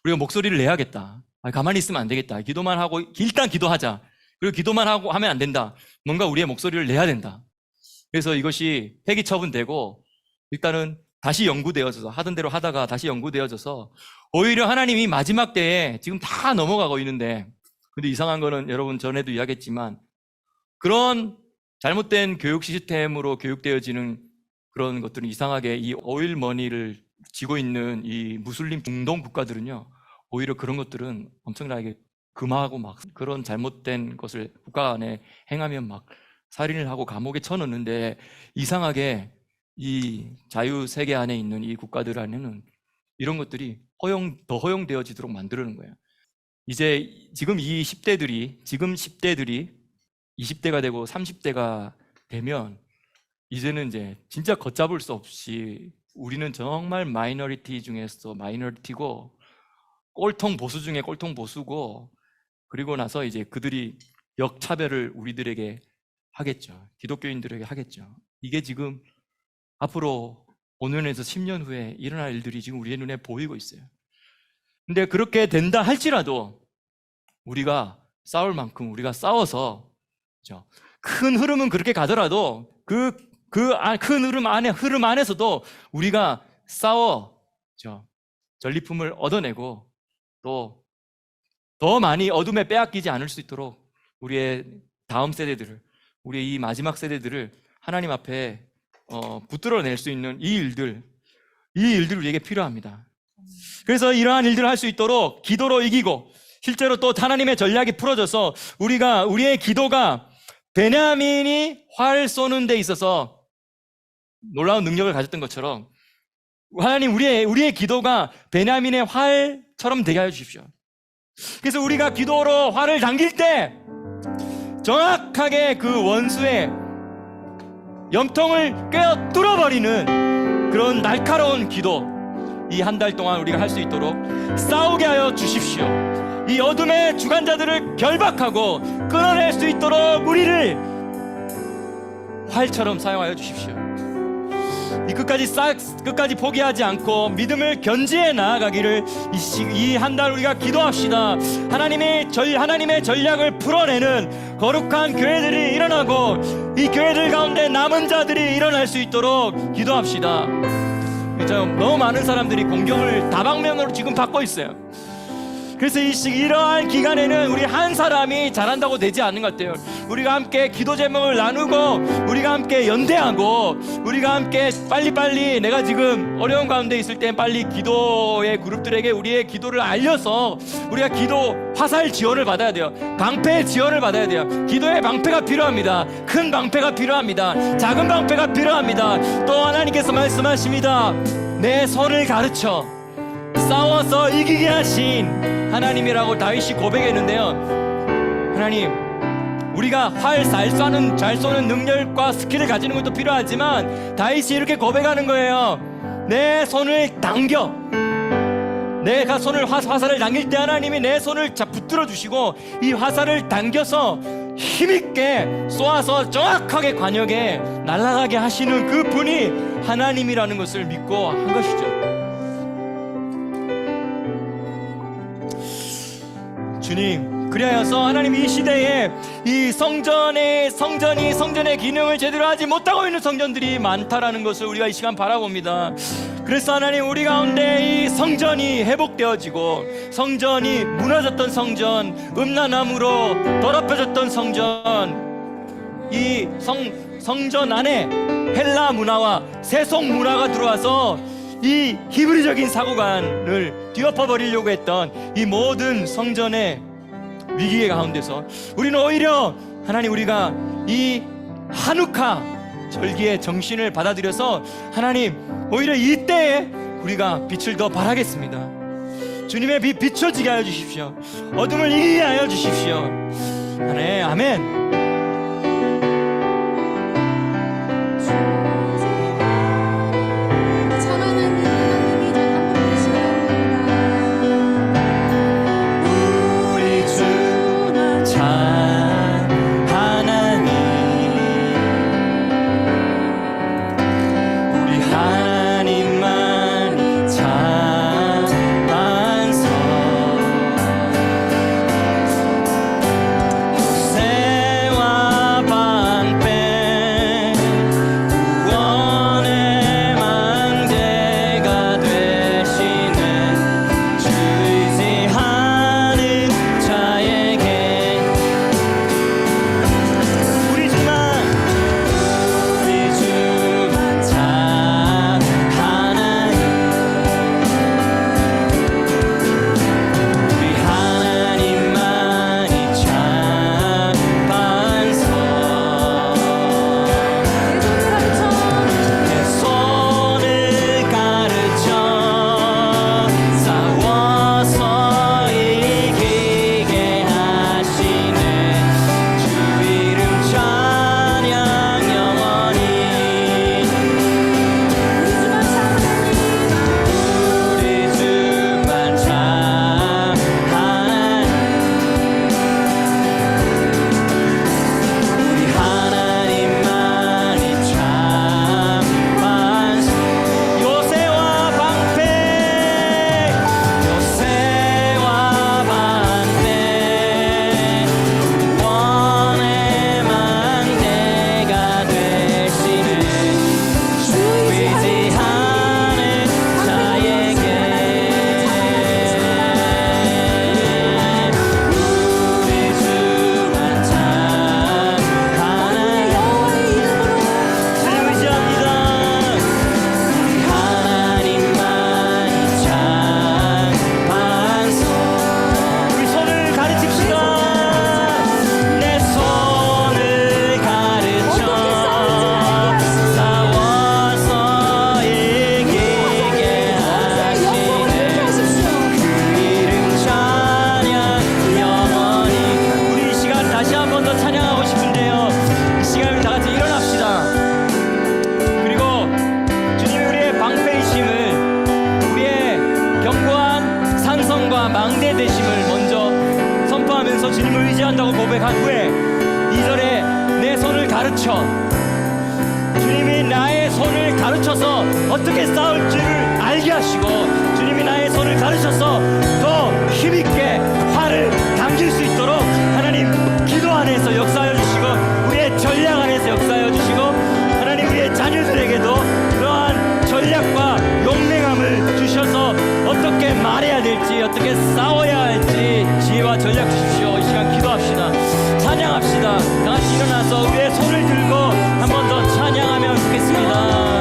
우리가 목소리를 내야겠다. 가만히 있으면 안 되겠다. 기도만 하고, 일단 기도하자. 그리고 기도만 하고 하면 안 된다. 뭔가 우리의 목소리를 내야 된다. 그래서 이것이 폐기 처분되고, 일단은 다시 연구되어져서, 하던 대로 하다가 다시 연구되어져서, 오히려 하나님이 마지막 때에 지금 다 넘어가고 있는데, 근데 이상한 거는 여러분 전에도 이야기했지만, 그런 잘못된 교육 시스템으로 교육되어지는 그런 것들은 이상하게 이 오일 머니를 쥐고 있는 이 무슬림 중동 국가들은요, 오히려 그런 것들은 엄청나게 금하고 막 그런 잘못된 것을 국가 안에 행하면 막 살인을 하고 감옥에 쳐넣는데, 이상하게 이 자유세계 안에 있는 이 국가들 안에는 이런 것들이 더 허용되어지도록 만드는 거예요. 이제 지금 이 10대들이 20대가 되고 30대가 되면 이제는 이제 진짜 걷잡을 수 없이, 우리는 정말 마이너리티 중에서 마이너리티고 꼴통 보수 중에 꼴통 보수고, 그리고 나서 이제 그들이 역차별을 우리들에게 하겠죠. 기독교인들에게 하겠죠. 이게 지금 앞으로 5년에서 10년 후에 일어날 일들이 지금 우리의 눈에 보이고 있어요. 근데 그렇게 된다 할지라도 우리가 싸울 만큼 우리가 싸워서, 큰 흐름은 그렇게 가더라도 그 큰 흐름 안에서도 우리가 싸워 전리품을 얻어내고, 또 더 많이 어둠에 빼앗기지 않을 수 있도록 우리의 다음 세대들을, 우리의 이 마지막 세대들을 하나님 앞에 붙들어낼 수 있는 이 일들 우리에게 필요합니다. 그래서 이러한 일들을 할 수 있도록 기도로 이기고, 실제로 또 하나님의 전략이 풀어져서 우리의 기도가 베냐민이 활 쏘는 데 있어서 놀라운 능력을 가졌던 것처럼 하나님, 우리의 기도가 베냐민의 활처럼 되게 하여 주십시오. 그래서 우리가 기도로 활을 당길 때 정확하게 그 원수의 염통을 꿰어 뚫어버리는 그런 날카로운 기도, 이 한 달 동안 우리가 할 수 있도록 싸우게 하여 주십시오. 이 어둠의 주관자들을 결박하고 끊어낼 수 있도록 우리를 활처럼 사용하여 주십시오. 이 끝까지 포기하지 않고 믿음을 견지해 나아가기를 이 한 달 우리가 기도합시다. 하나님의 전략을 풀어내는 거룩한 교회들이 일어나고 이 교회들 가운데 남은 자들이 일어날 수 있도록 기도합시다. 너무 많은 사람들이 공격을 다방면으로 지금 받고 있어요. 그래서 이러한 기간에는 우리 한 사람이 잘한다고 되지 않는 것 같아요. 우리가 함께 기도 제목을 나누고 우리가 함께 연대하고 우리가 함께 빨리빨리, 내가 지금 어려운 가운데 있을 때 빨리 기도의 그룹들에게 우리의 기도를 알려서 우리가 기도 화살 지원을 받아야 돼요. 방패 지원을 받아야 돼요. 기도의 방패가 필요합니다. 큰 방패가 필요합니다. 작은 방패가 필요합니다. 또 하나님께서 말씀하십니다. 내 손을 가르쳐 싸워서 이기게 하신 하나님이라고 다윗이 고백했는데요. 하나님, 우리가 활 잘 쏘는 능력과 스킬을 가지는 것도 필요하지만 다윗이 이렇게 고백하는 거예요. 내 손을 당겨, 내가 화살을 당길 때 하나님이 내 손을 붙들어 주시고 이 화살을 당겨서 힘있게 쏘아서 정확하게 관역에 날아가게 하시는 그 분이 하나님이라는 것을 믿고 한 것이죠. 주님, 그리하여서 하나님, 이 시대에 이 성전의 기능을 제대로 하지 못하고 있는 성전들이 많다라는 것을 우리가 이 시간 바라봅니다. 그래서 하나님, 우리 가운데 이 성전이 회복되어지고 성전이 무너졌던 성전, 음란함으로 더럽혀졌던 성전, 이 성전 안에 헬라 문화와 세속 문화가 들어와서 이 히브리적인 사고관을 뒤엎어버리려고 했던 이 모든 성전의 위기의 가운데서 우리는 오히려 하나님, 우리가 이 한우카 절기의 정신을 받아들여서 하나님, 오히려 이때에 우리가 빛을 더 발하겠습니다. 주님의 빛 비춰지게 하여 주십시오. 어둠을 이기게 하여 주십시오. 하나님, 아멘. 세월 믿고 주님을 의지한다고 고백한 후에 2절에 내 손을 가르쳐, 주님이 나의 손을 가르쳐서 어떻게 싸울 줄을 알게 하시고, 주님이 나의 손을 가르쳐서 더 힘있게 활을 당길 수 있도록 하나님 기도 안에서 역사하여 주시고, 우리의 전략 안에서 역사하여 주시고, 하나님 우리의 자녀들에게도 그러한 전략과 용맹함을 주셔서 어떻게 말해야 될지, 어떻게 싸워야 할지 지혜와 전략 주십시오. 이 시간 기도합시다. 찬양합시다. 다 같이 일어나서 우리의 손을 들고 한 번 더 찬양하면 좋겠습니다.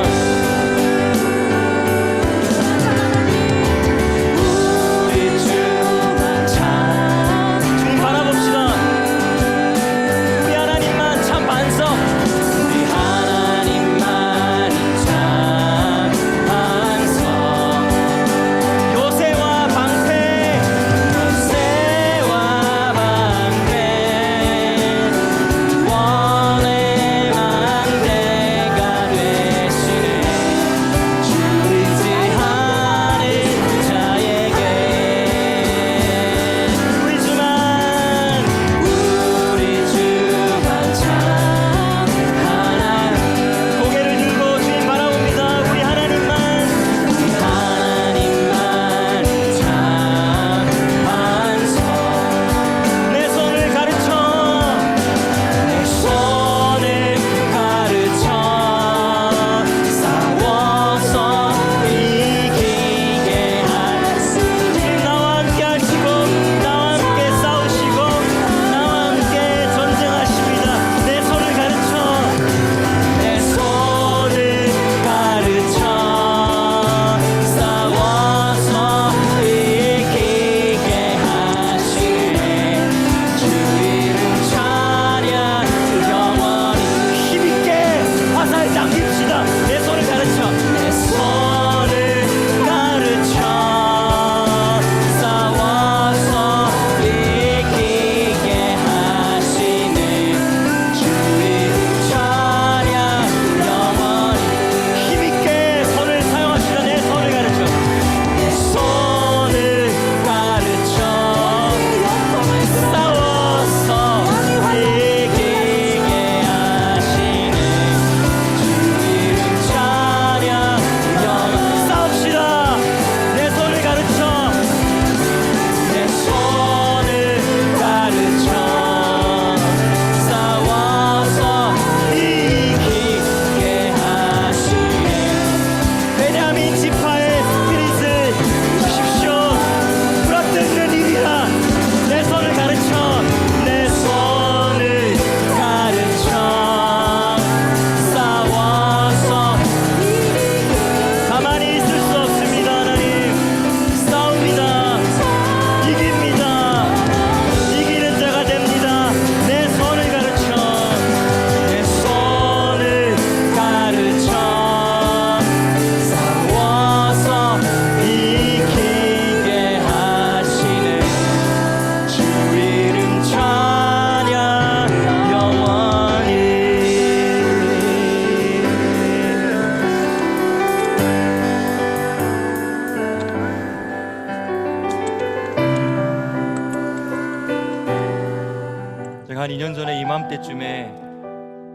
한 2년 전에 이맘때쯤에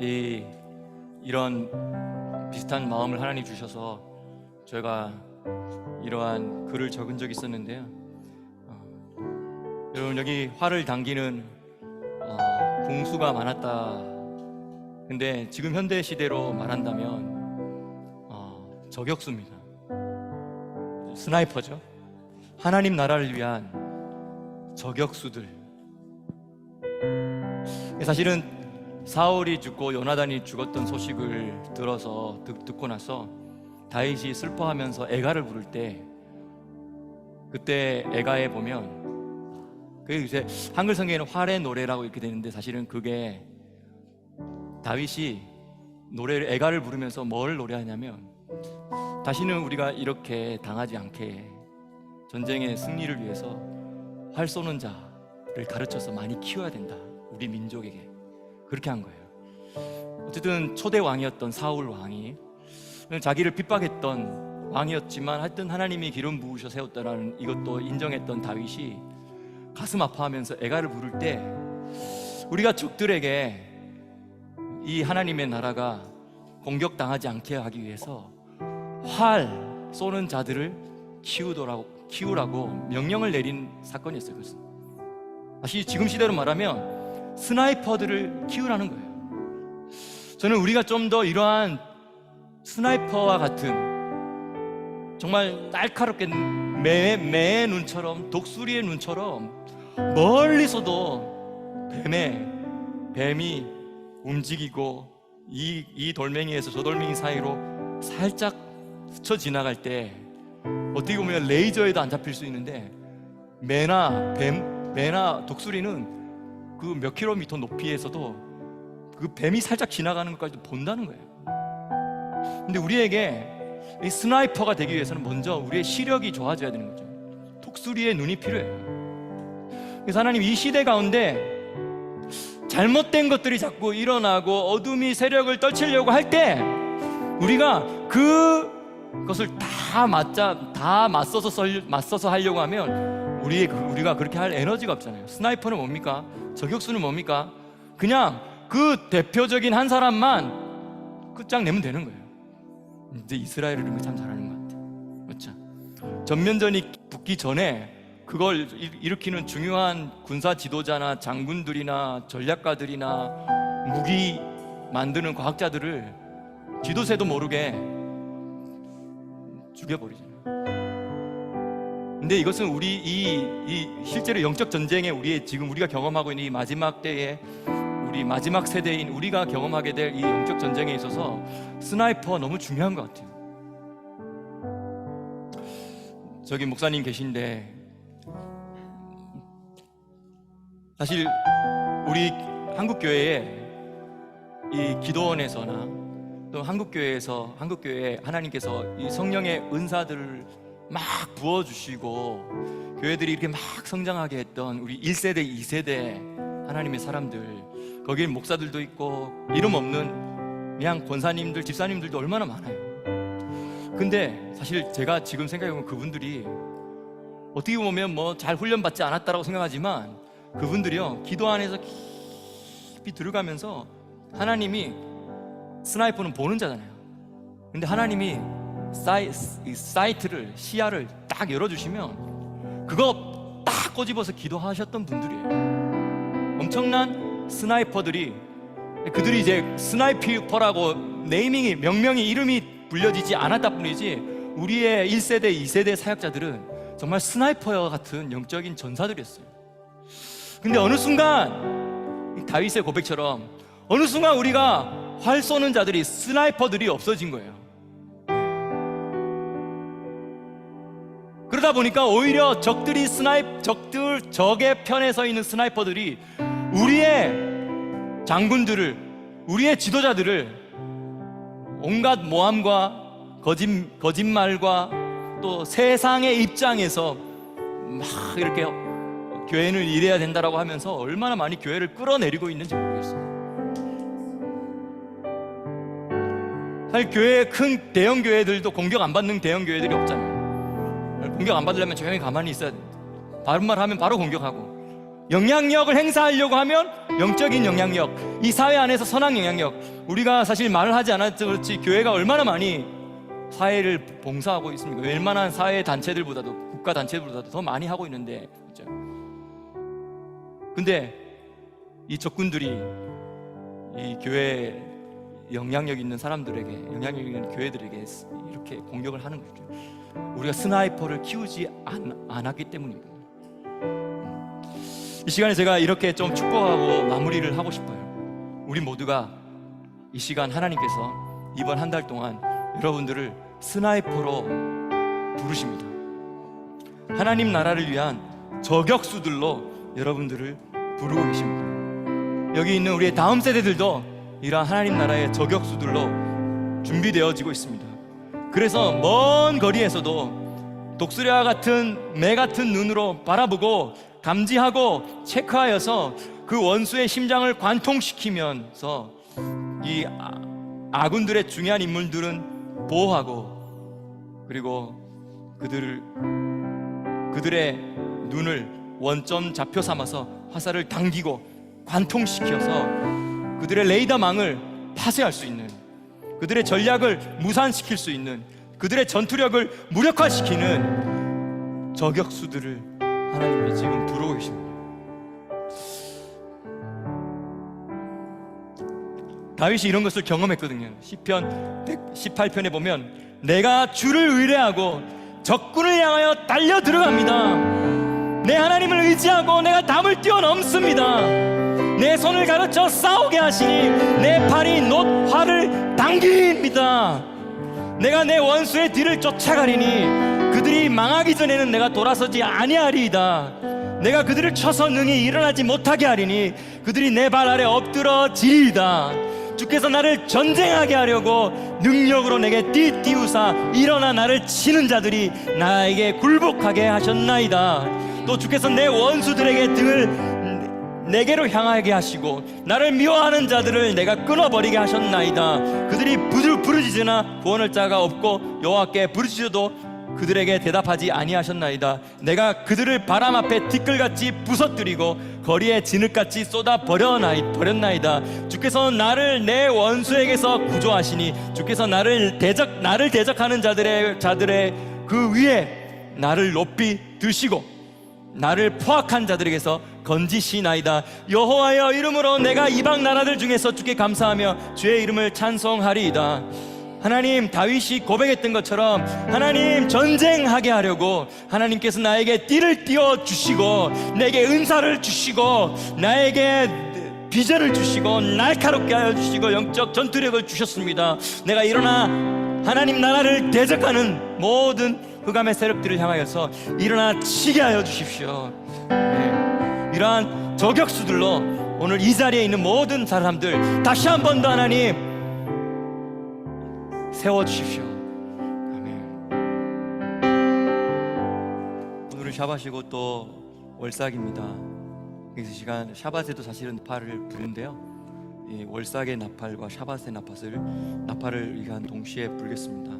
이런 비슷한 마음을 하나님 주셔서 제가 이러한 글을 적은 적이 있었는데요. 여러분, 여기 활을 당기는 공수가 많았다. 근데 지금 현대 시대로 말한다면 저격수입니다. 스나이퍼죠. 하나님 나라를 위한 저격수들. 사실은 사울이 죽고 요나단이 죽었던 소식을 들어서 듣고 나서 다윗이 슬퍼하면서 애가를 부를 때, 그때 애가에 보면 그게 이제 한글 성경에는 활의 노래라고 이렇게 되는데, 사실은 그게 다윗이 노래를 애가를 부르면서 뭘 노래하냐면, 다시는 우리가 이렇게 당하지 않게 전쟁의 승리를 위해서 활 쏘는 자를 가르쳐서 많이 키워야 된다, 우리 민족에게. 그렇게 한 거예요. 어쨌든 초대 왕이었던 사울 왕이 자기를 핍박했던 왕이었지만 하여튼 하나님이 기름 부으셔 세웠다라는 이것도 인정했던 다윗이 가슴 아파하면서 애가를 부를 때 우리가 적들에게 이 하나님의 나라가 공격당하지 않게 하기 위해서 활 쏘는 자들을 키우라고 명령을 내린 사건이었어요. 그래서 다시 지금 시대로 말하면 스나이퍼들을 키우라는 거예요. 저는 우리가 좀 더 이러한 스나이퍼와 같은 정말 날카롭게 매의 눈처럼, 독수리의 눈처럼 멀리서도 뱀이 움직이고 이 돌멩이에서 저 돌멩이 사이로 살짝 스쳐 지나갈 때 어떻게 보면 레이저에도 안 잡힐 수 있는데 매나 독수리는 그 몇 킬로미터 높이에서도 그 뱀이 살짝 지나가는 것까지도 본다는 거예요. 근데 우리에게 이 스나이퍼가 되기 위해서는 먼저 우리의 시력이 좋아져야 되는 거죠. 독수리의 눈이 필요해요. 그래서 하나님, 이 시대 가운데 잘못된 것들이 자꾸 일어나고 어둠이 세력을 떨치려고 할 때 우리가 그것을 다 맞서서 하려고 하면 우리가 그렇게 할 에너지가 없잖아요. 스나이퍼는 뭡니까? 저격수는 뭡니까? 그냥 그 대표적인 한 사람만 끝장내면 되는 거예요. 근데 이스라엘은 이런 거 참 잘하는 것 같아요. 그렇죠? 전면전이 붙기 전에 그걸 일으키는 중요한 군사 지도자나 장군들이나 전략가들이나 무기 만드는 과학자들을 쥐도새도 모르게 죽여버리잖아요. 근데 이것은 이 실제로 영적 전쟁에 지금 우리가 경험하고 있는 이 마지막 때에 우리 마지막 세대인 우리가 경험하게 될 이 영적 전쟁에 있어서 스나이퍼 너무 중요한 것 같아요. 저기 목사님 계신데 사실 우리 한국교회에 이 기도원에서나 또 한국교회에 하나님께서 이 성령의 은사들을 막 부어주시고 교회들이 이렇게 막 성장하게 했던 우리 1세대, 2세대 하나님의 사람들, 거기에 목사들도 있고 이름 없는 그냥 권사님들, 집사님들도 얼마나 많아요. 근데 사실 제가 지금 생각해보면 그분들이 어떻게 보면 뭐 잘 훈련받지 않았다라고 생각하지만 그분들이요, 기도 안에서 깊이 들어가면서 하나님이 스나이퍼는 보는 자잖아요. 근데 하나님이 사이트를, 시야를 딱 열어주시면 그거 딱 꼬집어서 기도하셨던 분들이에요. 엄청난 스나이퍼들이, 그들이 이제 스나이퍼라고 명명이 이름이 불려지지 않았다 뿐이지 우리의 1세대, 2세대 사역자들은 정말 스나이퍼와 같은 영적인 전사들이었어요. 근데 어느 순간 다윗의 고백처럼 어느 순간 우리가 활 쏘는 자들이, 스나이퍼들이 없어진 거예요. 그러다 보니까 오히려 적의 편에 서 있는 스나이퍼들이 우리의 장군들을, 우리의 지도자들을 온갖 모함과 거짓말과 또 세상의 입장에서 막 이렇게 교회는 이래야 된다라고 하면서 얼마나 많이 교회를 끌어내리고 있는지 모르겠어요. 사실 큰 대형 교회들도 공격 안 받는 대형 교회들이 없잖아요. 공격 안 받으려면 조용히 가만히 있어야 돼. 바른 말 하면 바로 공격하고, 영향력을 행사하려고 하면 영적인 영향력, 이 사회 안에서 선한 영향력, 우리가 사실 말을 하지 않았죠. 그렇지 교회가 얼마나 많이 사회를 봉사하고 있습니까? 웬만한 사회 단체들보다도, 국가 단체들보다도 더 많이 하고 있는데, 그렇죠? 근데 이 적군들이 이 교회 영향력 있는 사람들에게, 영향력 있는 교회들에게 이렇게 공격을 하는 거죠. 우리가 스나이퍼를 키우지 않았기 때문입니다. 이 시간에 제가 이렇게 좀 축복하고 마무리를 하고 싶어요. 우리 모두가 이 시간 하나님께서 이번 한 달 동안 여러분들을 스나이퍼로 부르십니다. 하나님 나라를 위한 저격수들로 여러분들을 부르고 계십니다. 여기 있는 우리의 다음 세대들도 이러한 하나님 나라의 저격수들로 준비되어지고 있습니다. 그래서 먼 거리에서도 독수리와 같은 매 같은 눈으로 바라보고 감지하고 체크하여서 그 원수의 심장을 관통시키면서 이 아군들의 중요한 인물들은 보호하고, 그리고 그들의 눈을 원점 좌표 삼아서 화살을 당기고 관통시켜서 그들의 레이더망을 파쇄할 수 있는, 그들의 전략을 무산시킬 수 있는, 그들의 전투력을 무력화시키는 저격수들을 하나님이 지금 부르고 계십니다. 다윗이 이런 것을 경험했거든요. 시편 118편에 보면 내가 주를 의뢰하고 적군을 향하여 달려 들어갑니다. 내 하나님을 의지하고 내가 담을 뛰어넘습니다. 내 손을 가르쳐 싸우게 하시니 내 팔이 놋 활을 당깁니다. 내가 내 원수의 뒤를 쫓아가리니 그들이 망하기 전에는 내가 돌아서지 아니하리이다. 내가 그들을 쳐서 능히 일어나지 못하게 하리니 그들이 내 발 아래 엎드러지리이다. 주께서 나를 전쟁하게 하려고 능력으로 내게 띠띠우사 일어나 나를 치는 자들이 나에게 굴복하게 하셨나이다. 또 주께서 내 원수들에게 등을 내게로 향하게 하시고 나를 미워하는 자들을 내가 끊어버리게 하셨나이다. 그들이 부르짖으나 구원할 자가 없고 여호와께 부르짖어도 그들에게 대답하지 아니하셨나이다. 내가 그들을 바람 앞에 티끌같이 부서뜨리고 거리에 진흙같이 쏟아 버렸나이다. 주께서 나를 내 원수에게서 구조하시니 주께서 나를 대적하는 자들의 그 위에 나를 높이 드시고 나를 포악한 자들에게서 건지시나이다. 여호와여 이름으로 내가 이방 나라들 중에서 주께 감사하며 주의 이름을 찬송하리이다. 하나님, 다윗이 고백했던 것처럼 하나님 전쟁하게 하려고 하나님께서 나에게 띠를 띄워 주시고 내게 은사를 주시고 나에게 비전을 주시고 날카롭게 하여 주시고 영적 전투력을 주셨습니다. 내가 일어나 하나님 나라를 대적하는 모든 흑암의 세력들을 향하여서 일어나 치게 하여 주십시오. 네. 이러한 저격수들로 오늘 이 자리에 있는 모든 사람들 다시 한 번 더 하나님 세워주십시오. 아멘. 오늘은 샤밧이고 또 월삭입니다. 그래서 시간 샤밧에도 사실은 나팔을 부르는데요. 이 월삭의 나팔과 샤밧의 나팔을 이간 동시에 불겠습니다.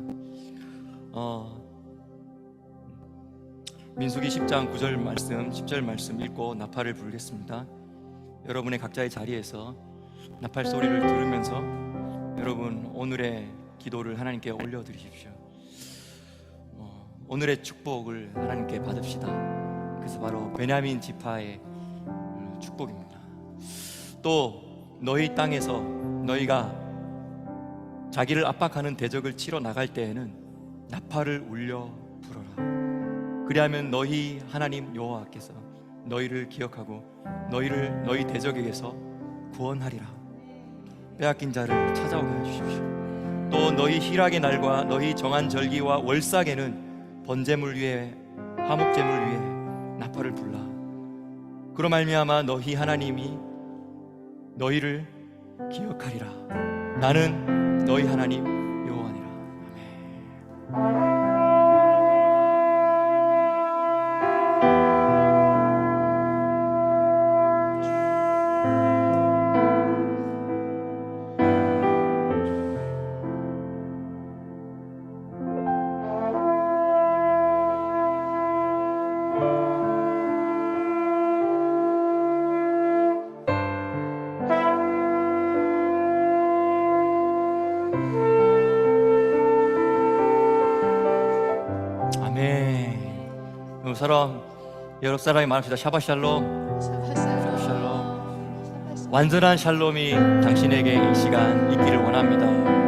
민수기 10장 9절 말씀, 10절 말씀 읽고 나팔을 불겠습니다. 여러분의 각자의 자리에서 나팔 소리를 들으면서 여러분 오늘의 기도를 하나님께 올려드리십시오. 오늘의 축복을 하나님께 받읍시다. 그래서 바로 베냐민 지파의 축복입니다. 또 너희 땅에서 너희가 자기를 압박하는 대적을 치러 나갈 때에는 나팔을 울려 불어라. 그리하면 너희 하나님 여호와께서 너희를 기억하고 너희 대적에게서 구원하리라. 빼앗긴 자를 찾아오게 해주십시오. 또 너희 희락의 날과 너희 정한 절기와 월삭에는 번제물 위에 화목제물 위에 나팔을 불라. 그로 말미암아 너희 하나님이 너희를 기억하리라. 나는 너희 하나님 여호와니라. 아멘. 여러 사람이 말합시다. 샤밧 샬롬. 샤밧 샬롬. 완전한 샬롬이 당신에게 이 시간 있기를 원합니다.